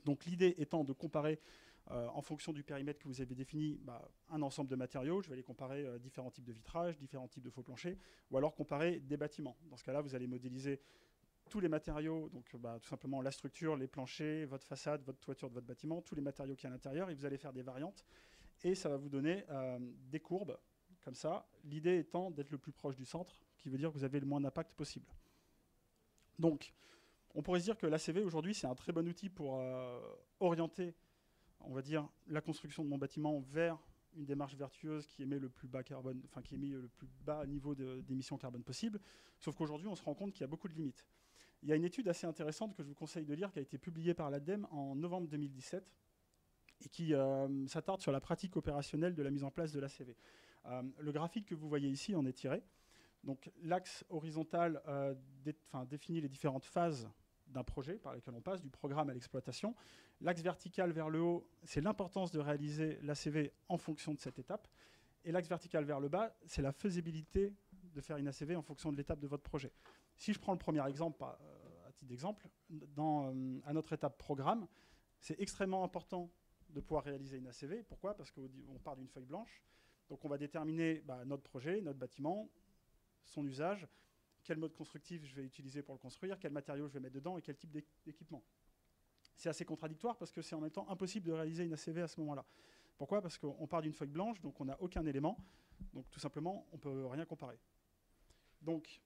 Donc l'idée étant de comparer en fonction du périmètre que vous avez défini un ensemble de matériaux. Je vais les comparer différents types de vitrages, différents types de faux planchers, ou alors comparer des bâtiments. Dans ce cas-là, vous allez modéliser tous les matériaux, donc tout simplement la structure, les planchers, votre façade, votre toiture de votre bâtiment, tous les matériaux qui y a à l'intérieur, et vous allez faire des variantes. Et ça va vous donner des courbes, comme ça. L'idée étant d'être le plus proche du centre, qui veut dire que vous avez le moins d'impact possible. Donc, on pourrait se dire que l'ACV, aujourd'hui, c'est un très bon outil pour orienter, on va dire, la construction de mon bâtiment vers une démarche vertueuse qui émet le plus bas carbone, enfin qui émet le plus bas niveau d'émissions carbone possible. Sauf qu'aujourd'hui, on se rend compte qu'il y a beaucoup de limites. Il y a une étude assez intéressante que je vous conseille de lire qui a été publiée par l'ADEME en novembre 2017 et qui s'attarde sur la pratique opérationnelle de la mise en place de l'ACV. Le graphique que vous voyez ici en est tiré. Donc l'axe horizontal définit les différentes phases d'un projet par lesquelles on passe, du programme à l'exploitation. L'axe vertical vers le haut, c'est l'importance de réaliser l'ACV en fonction de cette étape. Et l'axe vertical vers le bas, c'est la faisabilité de faire une ACV en fonction de l'étape de votre projet. Si je prends le premier exemple, à titre d'exemple, à notre étape programme, c'est extrêmement important de pouvoir réaliser une ACV. Pourquoi ? Parce qu'on part d'une feuille blanche. Donc on va déterminer notre projet, notre bâtiment, son usage, quel mode constructif je vais utiliser pour le construire, quel matériau je vais mettre dedans et quel type d'équipement. C'est assez contradictoire parce que c'est en même temps impossible de réaliser une ACV à ce moment-là. Pourquoi ? Parce qu'on part d'une feuille blanche, donc on n'a aucun élément, donc tout simplement on ne peut rien comparer. Donc,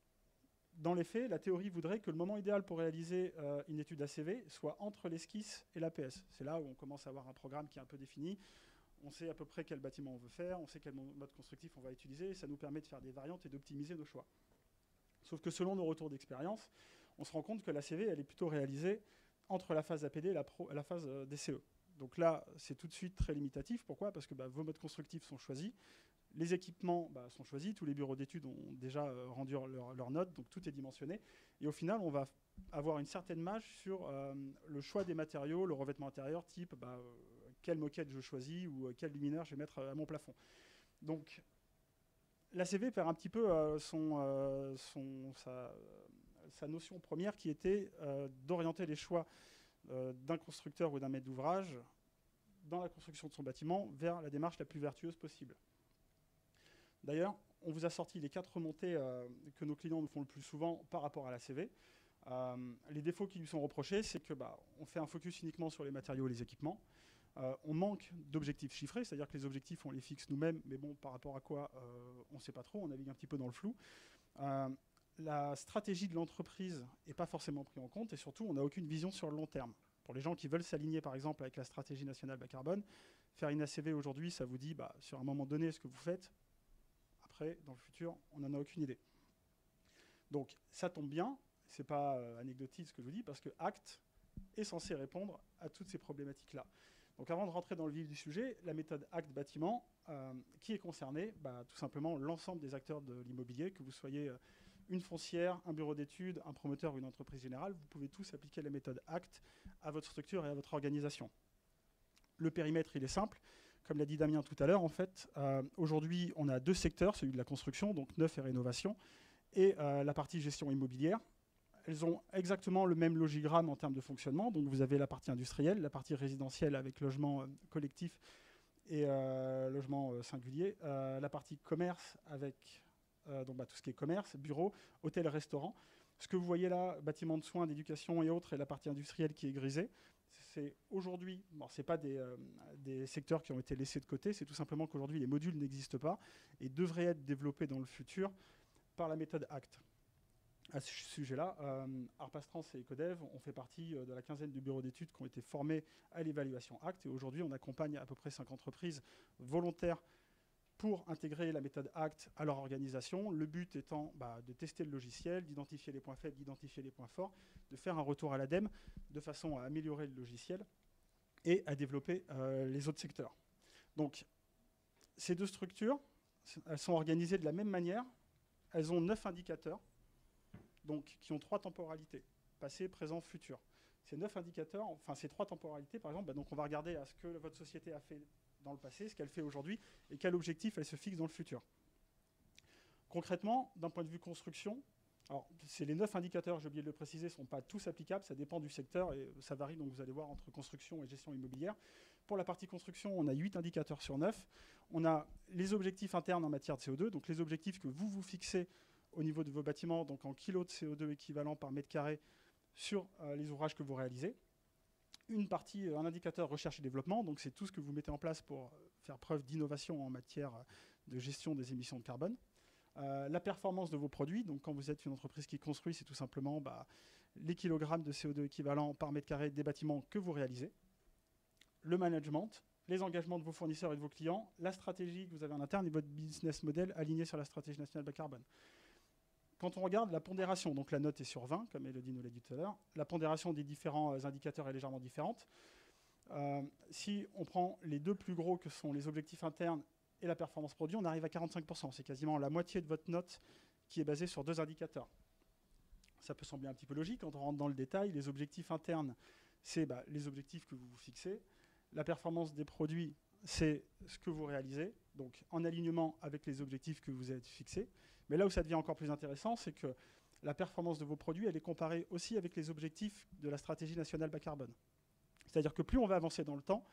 dans les faits, la théorie voudrait que le moment idéal pour réaliser une étude ACV soit entre l'esquisse et l'APS. C'est là où on commence à avoir un programme qui est un peu défini. On sait à peu près quel bâtiment on veut faire, on sait quel mode constructif on va utiliser, et ça nous permet de faire des variantes et d'optimiser nos choix. Sauf que selon nos retours d'expérience, on se rend compte que l'ACV, elle est plutôt réalisée entre la phase APD et la phase DCE. Donc là, c'est tout de suite très limitatif. Pourquoi ? Parce que vos modes constructifs sont choisis, Les équipements sont choisis, tous les bureaux d'études ont déjà rendu leur note, donc tout est dimensionné. Et au final, on va avoir une certaine marge sur le choix des matériaux, le revêtement intérieur, type quelle moquette je choisis ou quel luminaire je vais mettre à mon plafond. Donc l'ACV perd un petit peu sa notion première qui était d'orienter les choix d'un constructeur ou d'un maître d'ouvrage dans la construction de son bâtiment vers la démarche la plus vertueuse possible. D'ailleurs, on vous a sorti les 4 remontées que nos clients nous font le plus souvent par rapport à l'ACV. Les défauts qui lui sont reprochés, c'est que on fait un focus uniquement sur les matériaux et les équipements. On manque d'objectifs chiffrés, c'est-à-dire que les objectifs, on les fixe nous-mêmes, mais bon, par rapport à quoi, on ne sait pas trop, on navigue un petit peu dans le flou. La stratégie de l'entreprise n'est pas forcément prise en compte, et surtout, on n'a aucune vision sur le long terme. Pour les gens qui veulent s'aligner, par exemple, avec la stratégie nationale bas carbone, faire une ACV aujourd'hui, ça vous dit, sur un moment donné, ce que vous faites. Après, dans le futur, on n'en a aucune idée. Donc, ça tombe bien, ce n'est pas anecdotique ce que je vous dis, parce que ACT est censé répondre à toutes ces problématiques-là. Donc avant de rentrer dans le vif du sujet, la méthode ACT bâtiment, qui est concernée, tout simplement l'ensemble des acteurs de l'immobilier, que vous soyez une foncière, un bureau d'études, un promoteur ou une entreprise générale, vous pouvez tous appliquer la méthode ACT à votre structure et à votre organisation. Le périmètre, il est simple. Comme l'a dit Damien tout à l'heure, en fait, aujourd'hui, on a 2 secteurs, celui de la construction, donc neuf et rénovation, et la partie gestion immobilière. Elles ont exactement le même logigramme en termes de fonctionnement. Donc vous avez la partie industrielle, la partie résidentielle avec logement collectif et logement singulier, la partie commerce avec tout ce qui est commerce, bureau, hôtel, restaurant. Ce que vous voyez là, bâtiments de soins, d'éducation et autres, et la partie industrielle qui est grisée, c'est aujourd'hui, ce n'est pas des secteurs qui ont été laissés de côté, c'est tout simplement qu'aujourd'hui les modules n'existent pas et devraient être développés dans le futur par la méthode ACT. À ce sujet-là, Arpastrans et Ecodev, on fait partie de la quinzaine de bureaux d'études qui ont été formés à l'évaluation ACT. Et aujourd'hui, on accompagne à peu près 5 entreprises volontaires pour intégrer la méthode ACT à leur organisation. Le but étant de tester le logiciel, d'identifier les points faibles, d'identifier les points forts, de faire un retour à l'ADEME de façon à améliorer le logiciel et à développer les autres secteurs. Donc, ces 2 structures, elles sont organisées de la même manière. Elles ont 9 indicateurs. Donc, qui ont 3 temporalités, passé, présent, futur. Ces 9 indicateurs, enfin ces 3 temporalités, par exemple, donc on va regarder à ce que votre société a fait dans le passé, ce qu'elle fait aujourd'hui, et quel objectif elle se fixe dans le futur. Concrètement, d'un point de vue construction, alors c'est les 9 indicateurs, j'ai oublié de le préciser, ne sont pas tous applicables, ça dépend du secteur, et ça varie, donc vous allez voir, entre construction et gestion immobilière. Pour la partie construction, on a 8 indicateurs sur 9. On a les objectifs internes en matière de CO2, donc les objectifs que vous vous fixez au niveau de vos bâtiments, donc en kilos de CO2 équivalent par mètre carré sur les ouvrages que vous réalisez. Une partie, un indicateur recherche et développement, donc c'est tout ce que vous mettez en place pour faire preuve d'innovation en matière de gestion des émissions de carbone. La performance de vos produits, donc quand vous êtes une entreprise qui construit, c'est tout simplement les kilogrammes de CO2 équivalent par mètre carré des bâtiments que vous réalisez. Le management, les engagements de vos fournisseurs et de vos clients, la stratégie que vous avez en interne et votre business model aligné sur la stratégie nationale bas carbone. Quand on regarde la pondération, donc la note est sur 20, comme Elodie nous l'a dit tout à l'heure, la pondération des différents indicateurs est légèrement différente. Si on prend les 2 plus gros que sont les objectifs internes et la performance produit, on arrive à 45%. C'est quasiment la moitié de votre note qui est basée sur 2 indicateurs. Ça peut sembler un petit peu logique. Quand on rentre dans le détail, les objectifs internes, c'est les objectifs que vous vous fixez. La performance des produits, c'est ce que vous réalisez, donc en alignement avec les objectifs que vous avez fixés. Mais là où ça devient encore plus intéressant, c'est que la performance de vos produits, elle est comparée aussi avec les objectifs de la stratégie nationale bas carbone. C'est-à-dire que plus on va avancer dans le temps,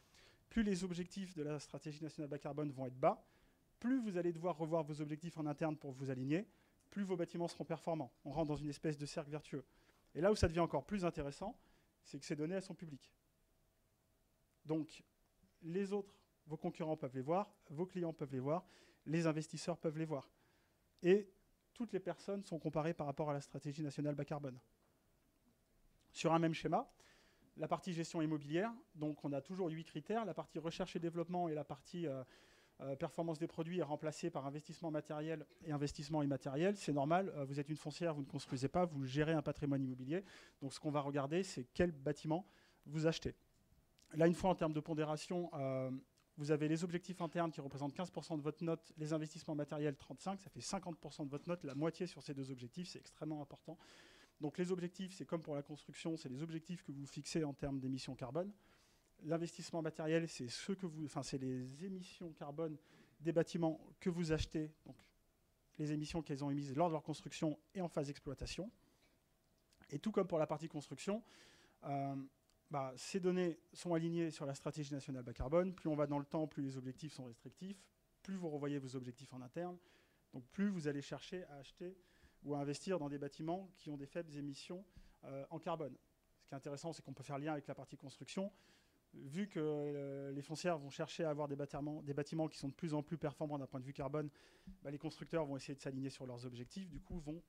plus les objectifs de la stratégie nationale bas carbone vont être bas, plus vous allez devoir revoir vos objectifs en interne pour vous aligner, plus vos bâtiments seront performants. On rentre dans une espèce de cercle vertueux. Et là où ça devient encore plus intéressant, c'est que ces données, elles sont publiques. Donc, les autres, vos concurrents peuvent les voir, vos clients peuvent les voir, les investisseurs peuvent les voir. Et toutes les personnes sont comparées par rapport à la stratégie nationale bas carbone. Sur un même schéma, la partie gestion immobilière, donc on a toujours 8 critères. La partie recherche et développement et la partie performance des produits est remplacée par investissement matériel et investissement immatériel. C'est normal, vous êtes une foncière, vous ne construisez pas, vous gérez un patrimoine immobilier. Donc ce qu'on va regarder, c'est quel bâtiment vous achetez. Là, une fois en termes de pondération, Vous avez les objectifs internes qui représentent 15% de votre note, les investissements matériels 35%, ça fait 50% de votre note, la moitié sur ces deux objectifs, c'est extrêmement important. Donc les objectifs, c'est comme pour la construction, c'est les objectifs que vous fixez en termes d'émissions carbone. L'investissement matériel, c'est c'est les émissions carbone des bâtiments que vous achetez, donc les émissions qu'elles ont émises lors de leur construction et en phase d'exploitation. Et tout comme pour la partie construction, ces données sont alignées sur la stratégie nationale bas carbone. Plus on va dans le temps, plus les objectifs sont restrictifs, plus vous revoyez vos objectifs en interne, donc plus vous allez chercher à acheter ou à investir dans des bâtiments qui ont des faibles émissions en carbone. Ce qui est intéressant, c'est qu'on peut faire lien avec la partie construction. Vu que les foncières vont chercher à avoir des bâtiments qui sont de plus en plus performants d'un point de vue carbone, les constructeurs vont essayer de s'aligner sur leurs objectifs, du coup vont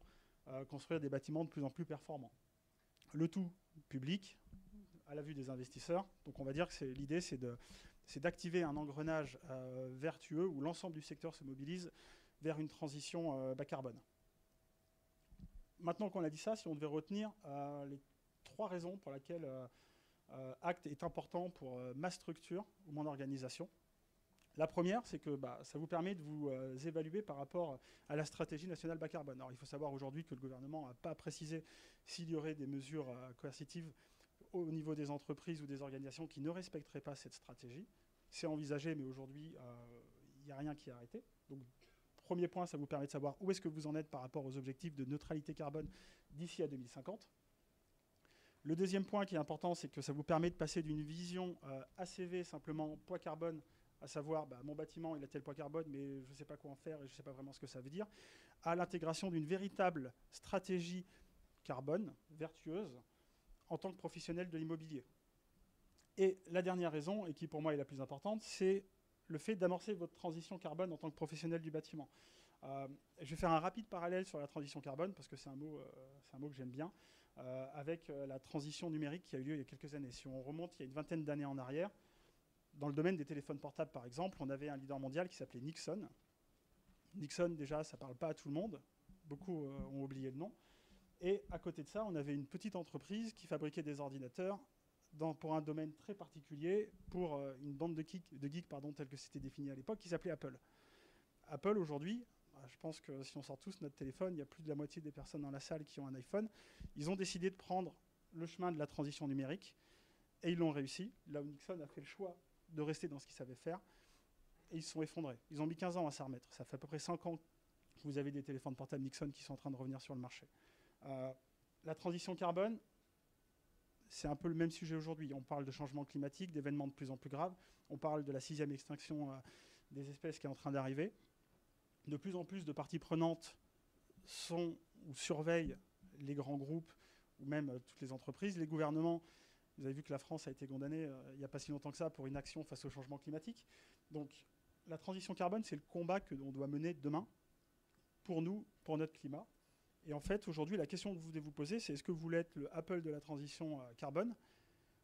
construire des bâtiments de plus en plus performants. Le tout public, à la vue des investisseurs. Donc on va dire que l'idée, c'est d'activer un engrenage vertueux où l'ensemble du secteur se mobilise vers une transition bas carbone. Maintenant qu'on a dit ça, si on devait retenir les 3 raisons pour lesquelles ACT est important pour ma structure ou mon organisation. La première, c'est que ça vous permet de vous évaluer par rapport à la stratégie nationale bas carbone. Alors il faut savoir aujourd'hui que le gouvernement n'a pas précisé s'il y aurait des mesures coercitives au niveau des entreprises ou des organisations qui ne respecteraient pas cette stratégie. C'est envisagé, mais aujourd'hui, il n'y a rien qui est arrêté. Donc, premier point, ça vous permet de savoir où est-ce que vous en êtes par rapport aux objectifs de neutralité carbone d'ici à 2050. Le deuxième point qui est important, c'est que ça vous permet de passer d'une vision ACV, simplement poids carbone, à savoir mon bâtiment il a tel poids carbone, mais je ne sais pas quoi en faire et je ne sais pas vraiment ce que ça veut dire, à l'intégration d'une véritable stratégie carbone vertueuse en tant que professionnel de l'immobilier. Et la dernière raison, et qui pour moi est la plus importante, c'est le fait d'amorcer votre transition carbone en tant que professionnel du bâtiment. Je vais faire un rapide parallèle sur la transition carbone, parce que c'est un mot que j'aime bien, avec la transition numérique qui a eu lieu il y a quelques années. Si on remonte il y a une vingtaine d'années en arrière, dans le domaine des téléphones portables par exemple, on avait un leader mondial qui s'appelait Nixon. Nixon, déjà, ça ne parle pas à tout le monde. Beaucoup ont oublié le nom. Et à côté de ça, on avait une petite entreprise qui fabriquait des ordinateurs pour un domaine très particulier, pour une bande de geeks, telle que c'était défini à l'époque, qui s'appelait Apple. Apple, aujourd'hui, je pense que si on sort tous notre téléphone, il y a plus de la moitié des personnes dans la salle qui ont un iPhone. Ils ont décidé de prendre le chemin de la transition numérique, et ils l'ont réussi. Là où Nixon a fait le choix de rester dans ce qu'il savait faire, et ils se sont effondrés. Ils ont mis 15 ans à s'en remettre. Ça fait à peu près 5 ans que vous avez des téléphones portables Nixon qui sont en train de revenir sur le marché. La transition carbone, c'est un peu le même sujet aujourd'hui. On parle de changement climatique, d'événements de plus en plus graves. On parle de la 6e extinction des espèces qui est en train d'arriver. De plus en plus de parties prenantes surveillent les grands groupes ou même toutes les entreprises. Les gouvernements, vous avez vu que la France a été condamnée il n'y a pas si longtemps que ça pour inaction face au changement climatique. Donc la transition carbone, c'est le combat que l'on doit mener demain pour nous, pour notre climat. Et en fait, aujourd'hui, la question que vous devez vous poser, c'est est-ce que vous voulez être le Apple de la transition carbone,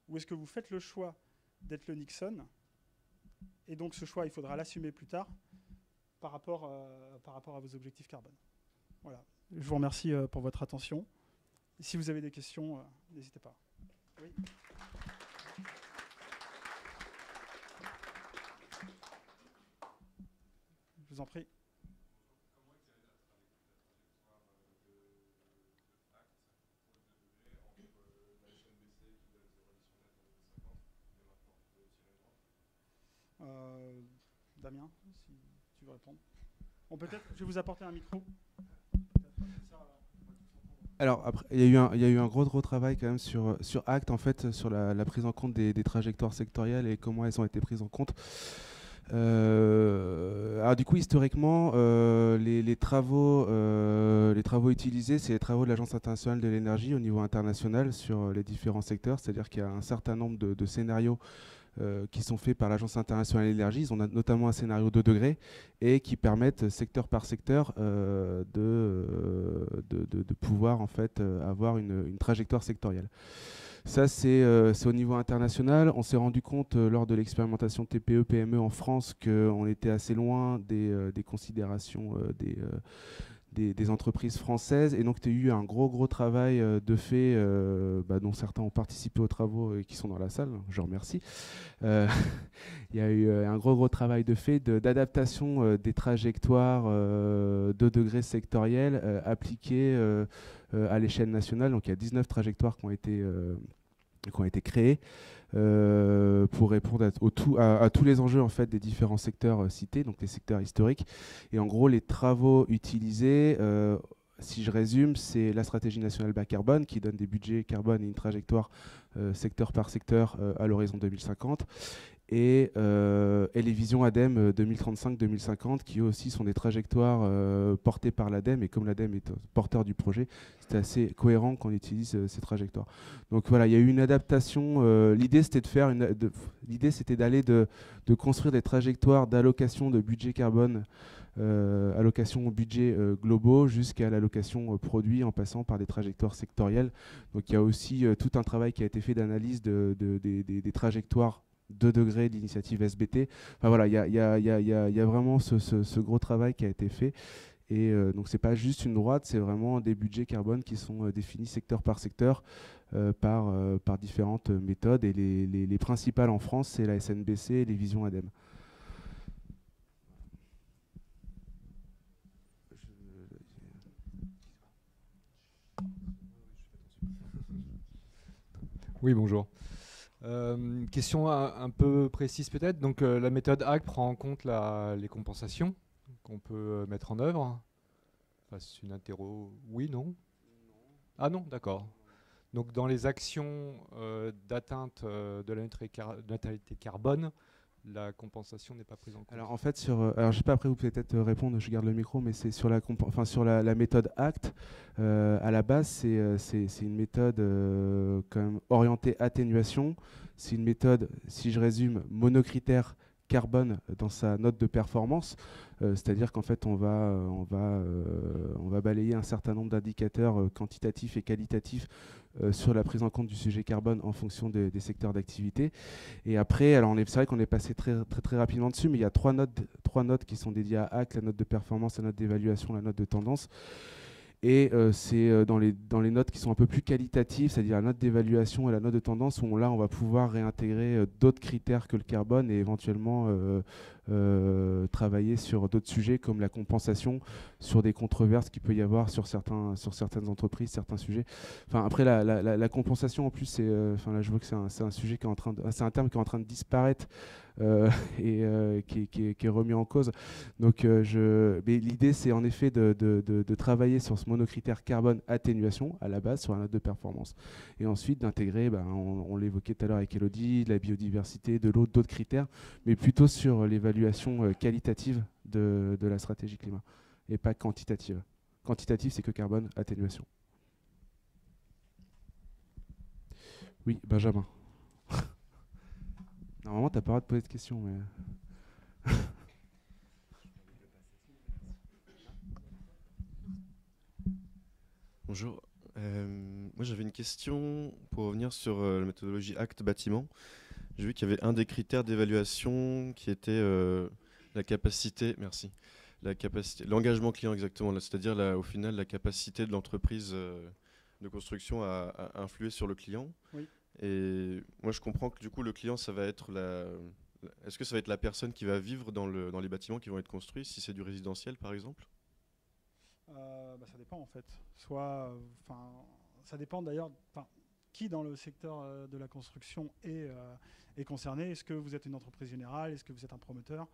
ou est-ce que vous faites le choix d'être le Nixon? Et donc ce choix, il faudra l'assumer plus tard par rapport à vos objectifs carbone. Voilà. Je vous remercie pour votre attention. Et si vous avez des questions, n'hésitez pas. Oui. Je vous en prie. Damien, si tu veux répondre. Peut-être, je vais vous apporter un micro. Alors, après, il y a eu un gros travail quand même sur ACT, en fait, sur la prise en compte des trajectoires sectorielles et comment elles ont été prises en compte. Alors du coup, historiquement, les travaux utilisés, c'est les travaux de l'Agence internationale de l'énergie au niveau international sur les différents secteurs. C'est-à-dire qu'il y a un certain nombre de scénarios qui sont faits par l'Agence internationale de l'énergie. Ils ont notamment un scénario 2 degrés et qui permettent, secteur par secteur, de pouvoir en fait avoir une trajectoire sectorielle. Ça, c'est au niveau international. On s'est rendu compte lors de l'expérimentation TPE-PME en France qu'on était assez loin des considérations des entreprises françaises. Et donc, il y a eu un gros travail de fait, dont certains ont participé aux travaux et qui sont dans la salle. Je remercie. Il y a eu un gros travail de fait d'adaptation des trajectoires de degrés sectoriels appliquées à l'échelle nationale. Donc, il y a 19 trajectoires qui ont été créées pour répondre à tous les enjeux en fait, des différents secteurs cités, donc les secteurs historiques. Et en gros, les travaux utilisés, si je résume, c'est la stratégie nationale bas carbone qui donne des budgets carbone et une trajectoire secteur par secteur à l'horizon 2050. Et les visions ADEME 2035-2050 qui eux aussi sont des trajectoires portées par l'ADEME, et comme l'ADEME est porteur du projet, c'est assez cohérent qu'on utilise ces trajectoires. Donc voilà, il y a eu une adaptation. L'idée c'était d'aller de construire des trajectoires d'allocation de budget carbone, allocation budget globaux jusqu'à l'allocation produit en passant par des trajectoires sectorielles. Donc il y a aussi tout un travail qui a été fait d'analyse des trajectoires 2 degrés d'initiative SBT. Enfin voilà, il y a vraiment ce gros travail qui a été fait. Et donc c'est pas juste une droite, c'est vraiment des budgets carbone qui sont définis secteur par secteur par différentes méthodes. Et les principales en France, c'est la SNBC et les visions ADEME. Oui, bonjour. Question un peu précise peut-être. Donc la méthode ACT prend en compte les compensations qu'on peut mettre en œuvre. Enfin, c'est une interro. Oui, non? Ah non, d'accord. Donc dans les actions d'atteinte de la neutralité carbone, la compensation n'est pas prise en compte. Alors en fait, alors je sais pas, après vous pouvez peut-être répondre, je garde le micro, mais c'est sur la méthode ACT. À la base, c'est une méthode quand même orientée atténuation. C'est une méthode, si je résume, monocritère carbone dans sa note de performance. C'est-à-dire qu'en fait, on va balayer un certain nombre d'indicateurs quantitatifs et qualitatifs sur la prise en compte du sujet carbone en fonction des secteurs d'activité. Et après, alors c'est vrai qu'on est passé très rapidement dessus, mais il y a trois notes qui sont dédiées à ACT, la note de performance, la note d'évaluation, la note de tendance. Et c'est dans les notes qui sont un peu plus qualitatives, c'est-à-dire la note d'évaluation et la note de tendance, où là on va pouvoir réintégrer d'autres critères que le carbone et éventuellement travailler sur d'autres sujets comme la compensation, sur des controverses qu'il peut y avoir sur certaines entreprises, certains sujets. Enfin, après la compensation en plus, là je vois que c'est un sujet c'est un terme qui est en train de disparaître et qui est remis en cause. Donc mais l'idée c'est en effet de travailler sur ce monocritère carbone atténuation à la base sur la note de performance, et ensuite d'intégrer, on l'évoquait tout à l'heure avec Elodie, de la biodiversité, de l'eau, d'autres critères, mais plutôt sur l'évaluation qualitative de la stratégie climat et pas quantitative. Quantitative, c'est que carbone, atténuation. Oui, Benjamin. Normalement, tu n'as pas le droit de poser de questions, mais... Bonjour. Moi, j'avais une question pour revenir sur la méthodologie ACT bâtiment. J'ai vu qu'il y avait un des critères d'évaluation qui était la capacité, l'engagement client exactement, c'est-à-dire au final la capacité de l'entreprise de construction à influer sur le client. Oui. Et moi, je comprends que du coup, le client, ça va être est-ce que ça va être la personne qui va vivre dans les bâtiments qui vont être construits, si c'est du résidentiel, par exemple? Ça dépend en fait. Ça dépend d'ailleurs qui dans le secteur de la construction est concerné. Est-ce que vous êtes une entreprise générale? Est-ce que vous êtes un promoteur?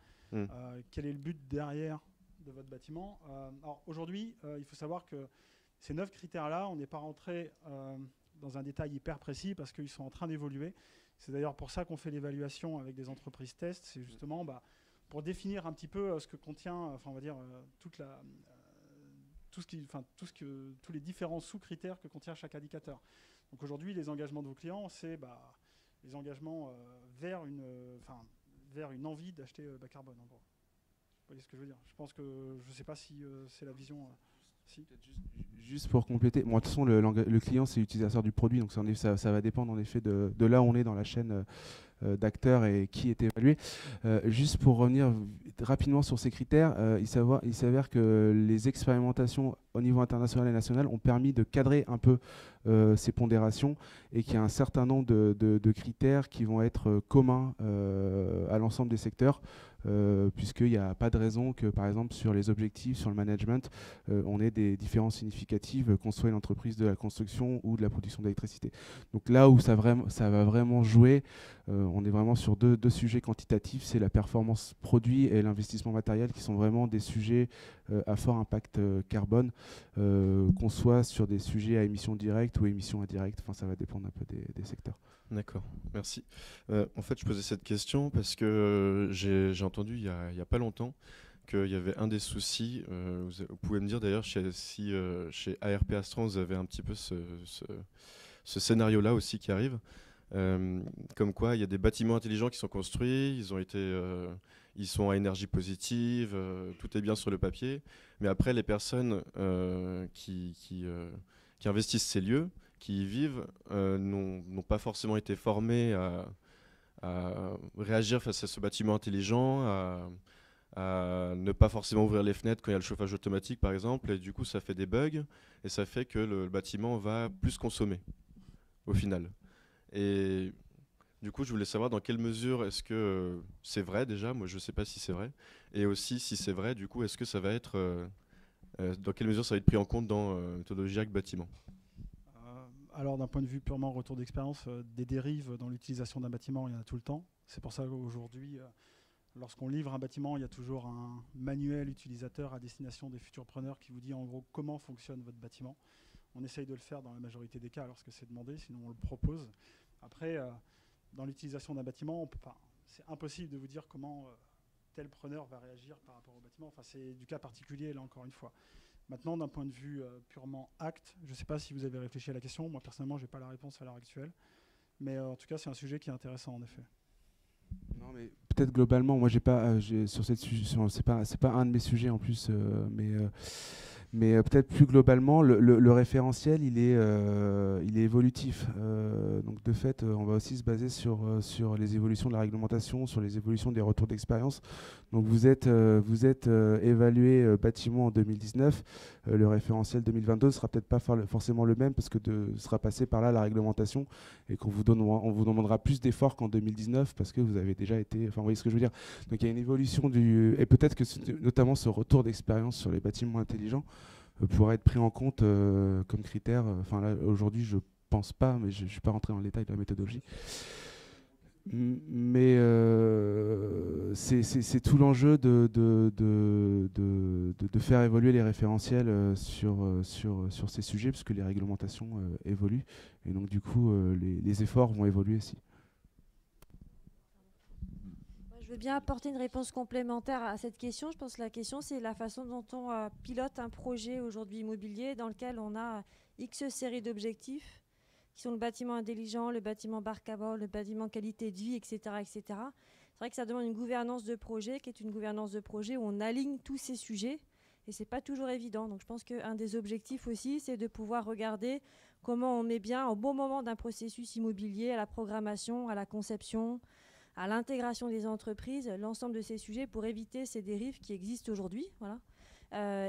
Quel est le but derrière de votre bâtiment? Alors aujourd'hui, il faut savoir que ces 9 critères-là, on n'est pas rentré dans un détail hyper précis parce qu'ils sont en train d'évoluer. C'est d'ailleurs pour ça qu'on fait l'évaluation avec des entreprises test. C'est justement pour définir un petit peu ce que contient, tous les différents sous-critères que contient chaque indicateur. Donc aujourd'hui, les engagements de vos clients, c'est les engagements vers une envie d'acheter bas carbone, en gros. Vous voyez ce que je veux dire? Je pense que je ne sais pas si c'est la vision. Si. Juste pour compléter, de toute façon, le client, c'est l'utilisateur du produit, donc ça va dépendre en effet de là où on est dans la chaîne d'acteurs et qui est évalué. Juste pour revenir rapidement sur ces critères, il s'avère que les expérimentations au niveau international et national ont permis de cadrer un peu ces pondérations et qu'il y a un certain nombre de critères qui vont être communs à l'ensemble des secteurs, puisqu'il n'y a pas de raison que, par exemple, sur les objectifs, sur le management, on ait des différences significatives, qu'on soit une entreprise de la construction ou de la production d'électricité. Donc là où ça va vraiment jouer, on est vraiment sur deux sujets quantitatifs, c'est la performance produit et l'investissement matériel, qui sont vraiment des sujets à fort impact carbone, qu'on soit sur des sujets à émissions directes ou émissions indirectes, enfin ça va dépendre un peu des secteurs. D'accord, merci. En fait, je posais cette question parce que j'ai entendu il y a pas longtemps qu'il y avait un des soucis, vous pouvez me dire d'ailleurs si chez ARP Astran vous avez un petit peu ce scénario-là aussi qui arrive, comme quoi il y a des bâtiments intelligents qui sont construits, ils sont à énergie positive, tout est bien sur le papier, mais après les personnes qui investissent ces lieux, qui y vivent, n'ont pas forcément été formés à réagir face à ce bâtiment intelligent, à ne pas forcément ouvrir les fenêtres quand il y a le chauffage automatique par exemple, et du coup ça fait des bugs, et ça fait que le bâtiment va plus consommer au final. Et du coup je voulais savoir dans quelle mesure est-ce que c'est vrai déjà, moi je ne sais pas si c'est vrai, et aussi si c'est vrai, du coup est-ce que ça va être, dans quelle mesure ça va être pris en compte dans méthodologie ACT bâtiment. Alors d'un point de vue purement retour d'expérience, des dérives dans l'utilisation d'un bâtiment, il y en a tout le temps. C'est pour ça qu'aujourd'hui, lorsqu'on livre un bâtiment, il y a toujours un manuel utilisateur à destination des futurs preneurs qui vous dit en gros comment fonctionne votre bâtiment. On essaye de le faire dans la majorité des cas lorsque c'est demandé, sinon on le propose. Après, dans l'utilisation d'un bâtiment, c'est impossible de vous dire comment tel preneur va réagir par rapport au bâtiment. Enfin, c'est du cas particulier, là encore une fois. Maintenant, d'un point de vue purement acte, je ne sais pas si vous avez réfléchi à la question. Moi, personnellement, je n'ai pas la réponse à l'heure actuelle. Mais en tout cas, c'est un sujet qui est intéressant, en effet. Non, mais peut-être globalement, moi, c'est pas un de mes sujets en plus, mais peut-être plus globalement, le référentiel, il est évolutif. Donc de fait, on va aussi se baser sur les évolutions de la réglementation, sur les évolutions des retours d'expérience. Donc vous êtes évalué bâtiment en 2019, le référentiel 2022 ne sera peut-être pas forcément le même parce que sera passé par là la réglementation et on vous demandera plus d'efforts qu'en 2019 parce que vous avez déjà été... Enfin, vous voyez ce que je veux dire. Donc il y a une évolution et peut-être que notamment ce retour d'expérience sur les bâtiments intelligents pourrait être pris en compte comme critère. Enfin là, aujourd'hui, je pense pas, mais je ne suis pas rentré dans le détail de la méthodologie. Mais c'est tout l'enjeu de faire évoluer les référentiels sur ces sujets, parce que les réglementations évoluent, et donc du coup les efforts vont évoluer aussi. Je veux bien apporter une réponse complémentaire à cette question. Je pense que la question, c'est la façon dont on pilote un projet aujourd'hui immobilier dans lequel on a X séries d'objectifs, qui sont le bâtiment intelligent, le bâtiment bas carbone, le bâtiment qualité de vie, etc. etc. C'est vrai que ça demande une gouvernance de projet, qui est une gouvernance de projet où on aligne tous ces sujets, et ce n'est pas toujours évident. Donc je pense qu'un des objectifs aussi, c'est de pouvoir regarder comment on met bien au bon moment d'un processus immobilier, à la programmation, à la conception, à l'intégration des entreprises, l'ensemble de ces sujets pour éviter ces dérives qui existent aujourd'hui, voilà.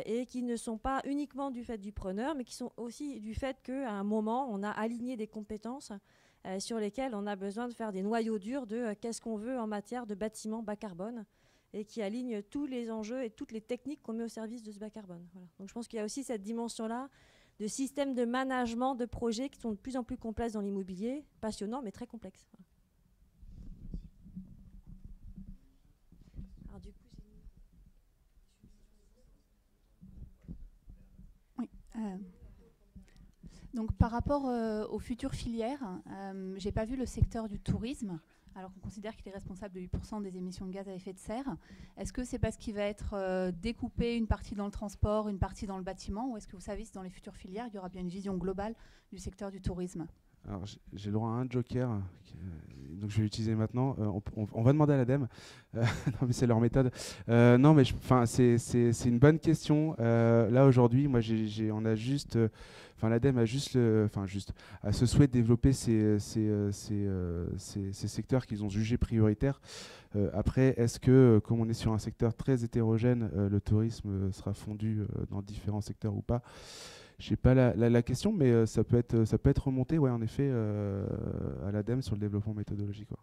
Et qui ne sont pas uniquement du fait du preneur, mais qui sont aussi du fait qu'à un moment, on a aligné des compétences sur lesquelles on a besoin de faire des noyaux durs de qu'est-ce qu'on veut en matière de bâtiments bas carbone, et qui alignent tous les enjeux et toutes les techniques qu'on met au service de ce bas carbone. Voilà. Donc je pense qu'il y a aussi cette dimension-là de systèmes de management de projets qui sont de plus en plus complexes dans l'immobilier, passionnants mais très complexes. Voilà. Alors, du coup, donc par rapport aux futures filières, j'ai pas vu le secteur du tourisme, alors qu'on considère qu'il est responsable de 8% des émissions de gaz à effet de serre. Est-ce que c'est parce qu'il va être découpé, une partie dans le transport, une partie dans le bâtiment, ou est-ce que vous savez si dans les futures filières, il y aura bien une vision globale du secteur du tourisme ? Alors, j'ai le droit à un joker, donc je vais l'utiliser maintenant. On va demander à l'ADEME. Non, mais c'est leur méthode. Non, mais c'est une bonne question. Là, aujourd'hui, moi, on a juste... l'ADEME a juste, a ce souhait de développer ces secteurs qu'ils ont jugés prioritaires. Après, est-ce que, comme on est sur un secteur très hétérogène, le tourisme sera fondu dans différents secteurs ou pas? Je n'ai pas la question, mais ça peut être remonté, ouais, en effet, à l'ADEME sur le développement méthodologique. Quoi.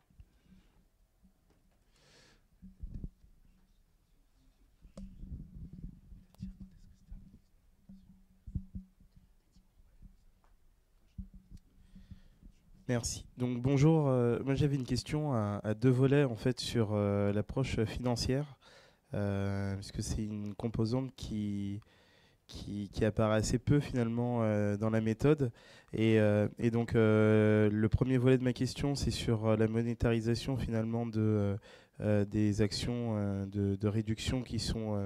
Merci. Donc bonjour, moi j'avais une question à deux volets en fait sur l'approche financière, puisque c'est une composante qui apparaît assez peu finalement dans la méthode. Et donc le premier volet de ma question, c'est sur la monétarisation finalement des actions de réduction qui sont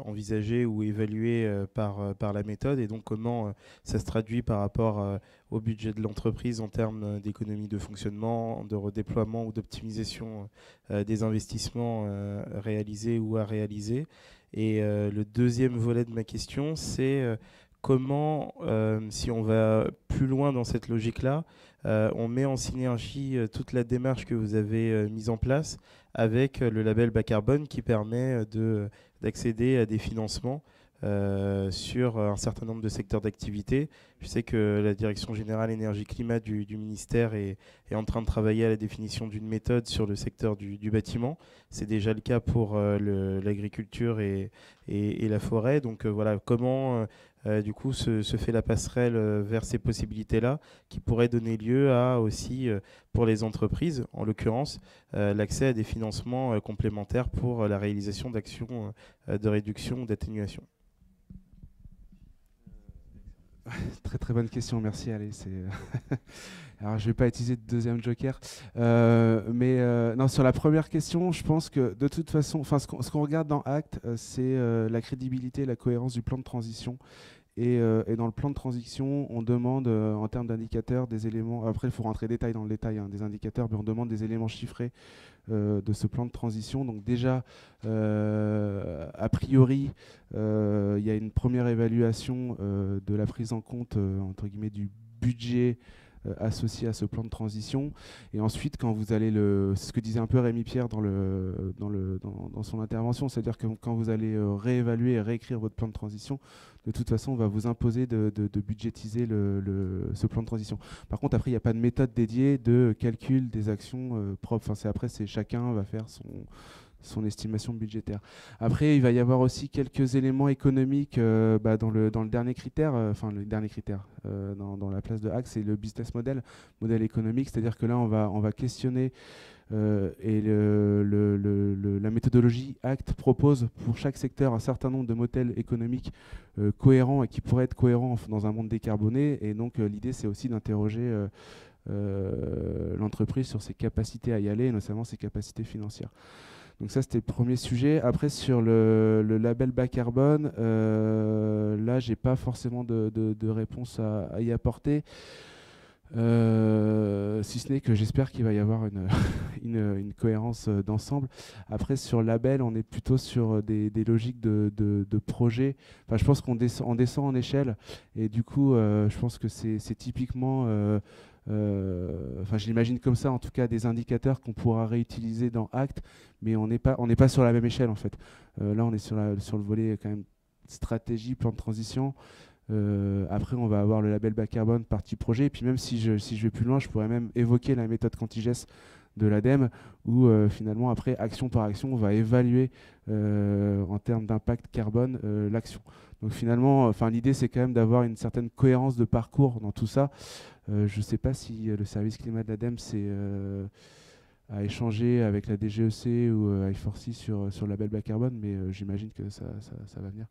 envisagées ou évaluées par la méthode, et donc comment ça se traduit par rapport au budget de l'entreprise en termes d'économie de fonctionnement, de redéploiement ou d'optimisation des investissements réalisés ou à réaliser. Et le deuxième volet de ma question, c'est comment, si on va plus loin dans cette logique-là, on met en synergie toute la démarche que vous avez mise en place avec le label bas carbone qui permet d'accéder à des financements sur un certain nombre de secteurs d'activité. Je sais que la Direction Générale Énergie-Climat du ministère est en train de travailler à la définition d'une méthode sur le secteur du bâtiment. C'est déjà le cas pour l'agriculture et la forêt. Donc voilà, comment du coup se fait la passerelle vers ces possibilités-là qui pourraient donner lieu à aussi, pour les entreprises, en l'occurrence, l'accès à des financements complémentaires pour la réalisation d'actions de réduction ou d'atténuation. Très très bonne question, merci. Allez, alors je vais pas utiliser de deuxième joker, mais non, sur la première question, je pense que de toute façon, ce qu'on regarde dans ACT, c'est la crédibilité, la cohérence du plan de transition. Et dans le plan de transition, on demande en termes d'indicateurs des éléments. Après, il faut rentrer dans le détail des indicateurs, mais on demande des éléments chiffrés de ce plan de transition. Donc déjà, a priori, il y a une première évaluation de la prise en compte entre guillemets du budget associé à ce plan de transition. Et ensuite, quand vous allez c'est ce que disait un peu Rémi Pierre dans son intervention, c'est-à-dire que quand vous allez réévaluer et réécrire votre plan de transition, de toute façon, on va vous imposer de budgétiser ce plan de transition. Par contre, après, il n'y a pas de méthode dédiée de calcul des actions propres. Enfin, chacun va faire son estimation budgétaire. Après, il va y avoir aussi quelques éléments économiques dans le dernier critère, dans la place de ACT, c'est le business model économique, c'est-à-dire que là, on va questionner et la méthodologie ACT propose pour chaque secteur un certain nombre de modèles économiques cohérents et qui pourraient être cohérents dans un monde décarboné. Et donc, l'idée, c'est aussi d'interroger l'entreprise sur ses capacités à y aller, et notamment ses capacités financières. Donc ça, c'était le premier sujet. Après, sur le label bas carbone, là, j'ai pas forcément de réponse à y apporter. Si ce n'est que j'espère qu'il va y avoir une cohérence d'ensemble. Après, sur label, on est plutôt sur des logiques de projet. Enfin, je pense qu'on descend en échelle. Et du coup, je pense que c'est typiquement... je l'imagine comme ça, en tout cas, des indicateurs qu'on pourra réutiliser dans ACT, mais on n'est pas sur la même échelle, en fait. Là, on est sur le volet quand même stratégie, plan de transition. Après, on va avoir le label bas carbone, partie projet. Et puis même si je vais plus loin, je pourrais même évoquer la méthode Quantigest de l'ADEME, où finalement, après, action par action, on va évaluer en termes d'impact carbone l'action. Donc finalement, l'idée, c'est quand même d'avoir une certaine cohérence de parcours dans tout ça. Je ne sais pas si le service climat de l'ADEME a échangé avec la DGEC ou I4C sur le label bas carbone, mais j'imagine que ça va venir.